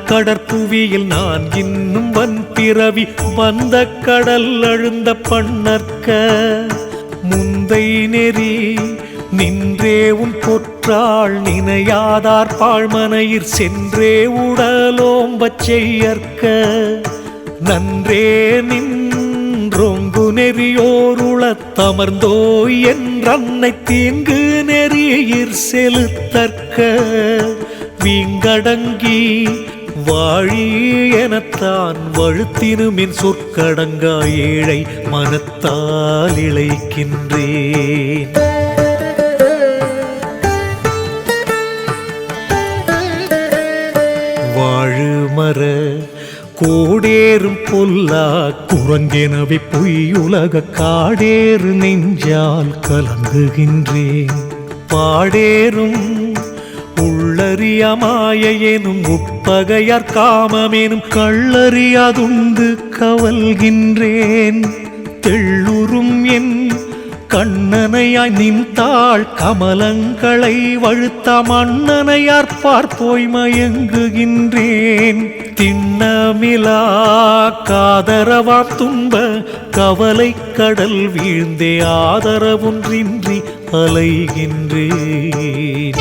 கடற்புவியில் நான் இன்னும் வன்பிறவி வந்த கடல் அழுந்த பண்ணற்க. முந்தை நெறி நின்றே உன் பொற்றாள் நினையாதார் பாழ்மனையிற் சென்றே உடலோம்பச் செய்யற்க. நன்றே நின்றோங்கு நெறியோருளத்தமர்ந்தோய் என்றன்னை தீங்கு நெறியிற் செலுத்தற்க. வீங்கடங்கி வாழி எனத்தான் வழுத்தினுமின் சொற்கடங்கா ஏழை மனத்தால் இழைக்கின்றேன். வாழுமர கோடேறும் பொல்லா குரங்கெனவே பொய்யுலக காடேறு நெஞ்சால் கலங்குகின்றேன். பாடேறும் உள்ளறியமாய எனும் உட்பகையார் காமமெனும் கள்ளறியாதுண்டு கவல்கின்றேன். தெள்ளுறும் என் கண்ணனையாய் நின்றாள் கமலங்களை வழுத்த மன்னனையார் பார்ப்போய் மயங்குகின்றேன். திண்ணமிலா காதரவாம் துன்ப கவலை கடல் வீழ்ந்தே ஆதரவொன்றின்றி அலைகின்றேன்.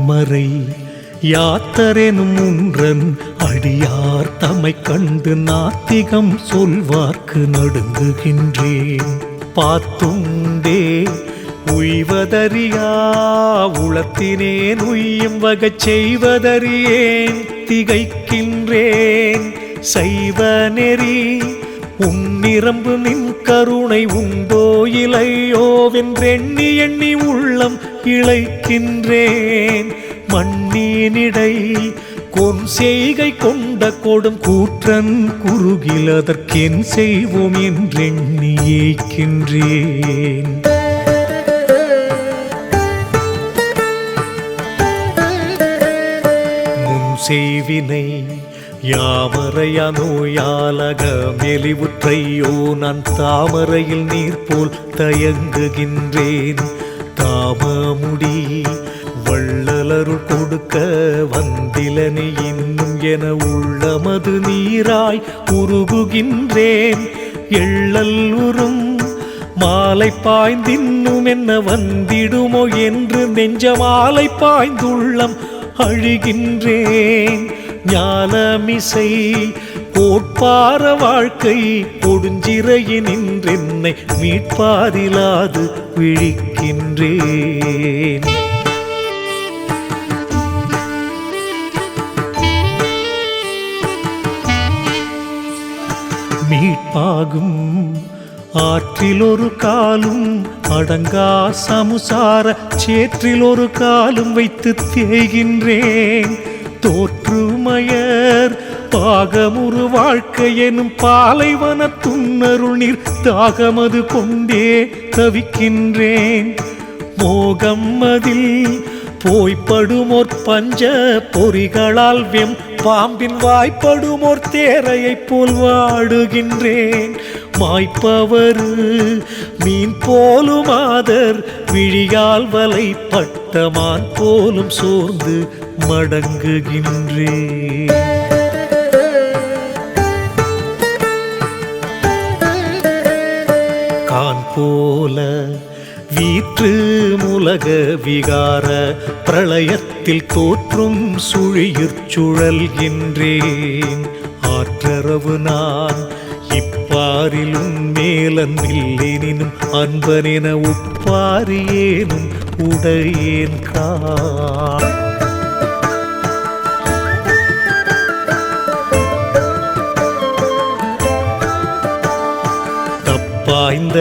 மறை யாத்தரெனும் ஒன்றன் அடியார் தம்மை கண்டு நாத்திகம் சொல்வார்க்கு நடுங்குகின்றேன். பாத்துண்டே உய்வதறியா உளத்தினேன் உய்யும் வகை செய்வதறியேன் திகைக்கின்றேன். சைவ நெறி உன்னிரம்பு நின் கருணை உண்டோ இலையோவென்றெண்ணி எண்ணி உள்ளம் இழைக்கின்றேன். மண்ணினிடை கொன் செய்கை கொண்ட கொடும் கூற்றன் குறுகில் அதற்கென் செய்வோம் என்றெண்ணி ஏய்க்கின்றேன். முன் செய்வினை யாமரையா நோயாலக மெலிவுற்றையோ நான் தாமரையில் நீர் போல் தயங்குகின்றேன். தாமமுடி வள்ளலருள் கொடுக்க வந்திலனி இன்னும் என உள்ளமது நீராய் உருகுகின்றேன். எள்ளல் உறும் மாலை பாய்ந்தின்னும் என்ன வந்திடுமோ என்று நெஞ்ச மாலை பாய்ந்துள்ளம் அழுகின்றேன். ஞானமிசை கோட்பார வாழ்க்கை கொடுஞ்சிறையினின்றென்னை மீட்பாரிலாது விழிக்கின்றேன். மீட்பாகும் ஆற்றில் ஒரு காலும் அடங்கா சமுசார சேற்றில் ஒரு காலும் வைத்து தேய்கின்றேன். தோற்றுமயர் பாகமுறு வாழ்க்கை எனும் பாலைவன துன்னருள் நீர் தாகமது கொண்டே தவிக்கின்றேன். மோகம் அதில் போய்ப்படுமோர் பஞ்ச பொறிகளால் வெம் பாம்பின் வாய்ப்படுமோர் தேரையைப் போல் வாடுகின்றேன். மாய்ப்பவர் மீன் போலும் ஆதர் விழியால் வலைப்பட்ட மான் போலும் சோர்ந்து மடங்குகின்றேன். கான் போல வீற்று முலக விகார பிரளயத்தில் தோற்றும் சுழியிற் சுழல்கின்றேன். ஆற்றரவு நான் இப்பாரிலும் மேலன்பில்லேனும் அன்பனென உப்பாரியேனும் உடையேன் காண். தப்பாய்ந்த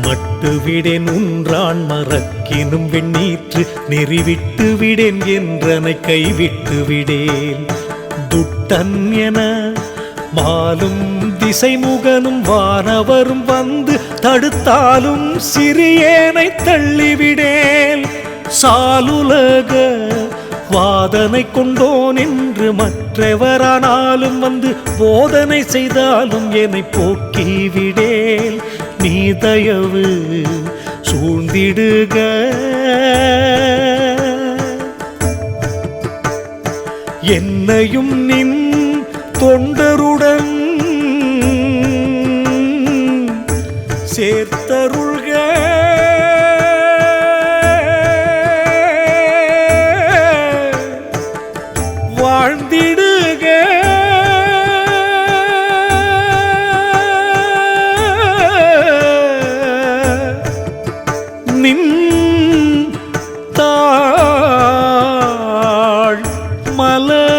மட்டு விடேன் உன்றான் மறக்கினும் வெண்ணீற்று நெறிவிட்டு விடேன் என்றனை கைவிட்டு விடேன். துட்டன் என மாலும் திசைமுகனும் வானவரும் வந்து தடுத்தாலும் சிறியேனை தள்ளிவிடேன். சாலுலக வாதனை கொண்டோன் என்று மற்றவரானாலும் வந்து போதனை செய்தாலும் என்னை போக்கிவிடேன். நீ தயவு சூழ்ந்திடுக என்னையும் நின் தொண்டருடன் சேர்த்தருள்க. வாழ்ந்திடுக நின் தாழ் மலர்.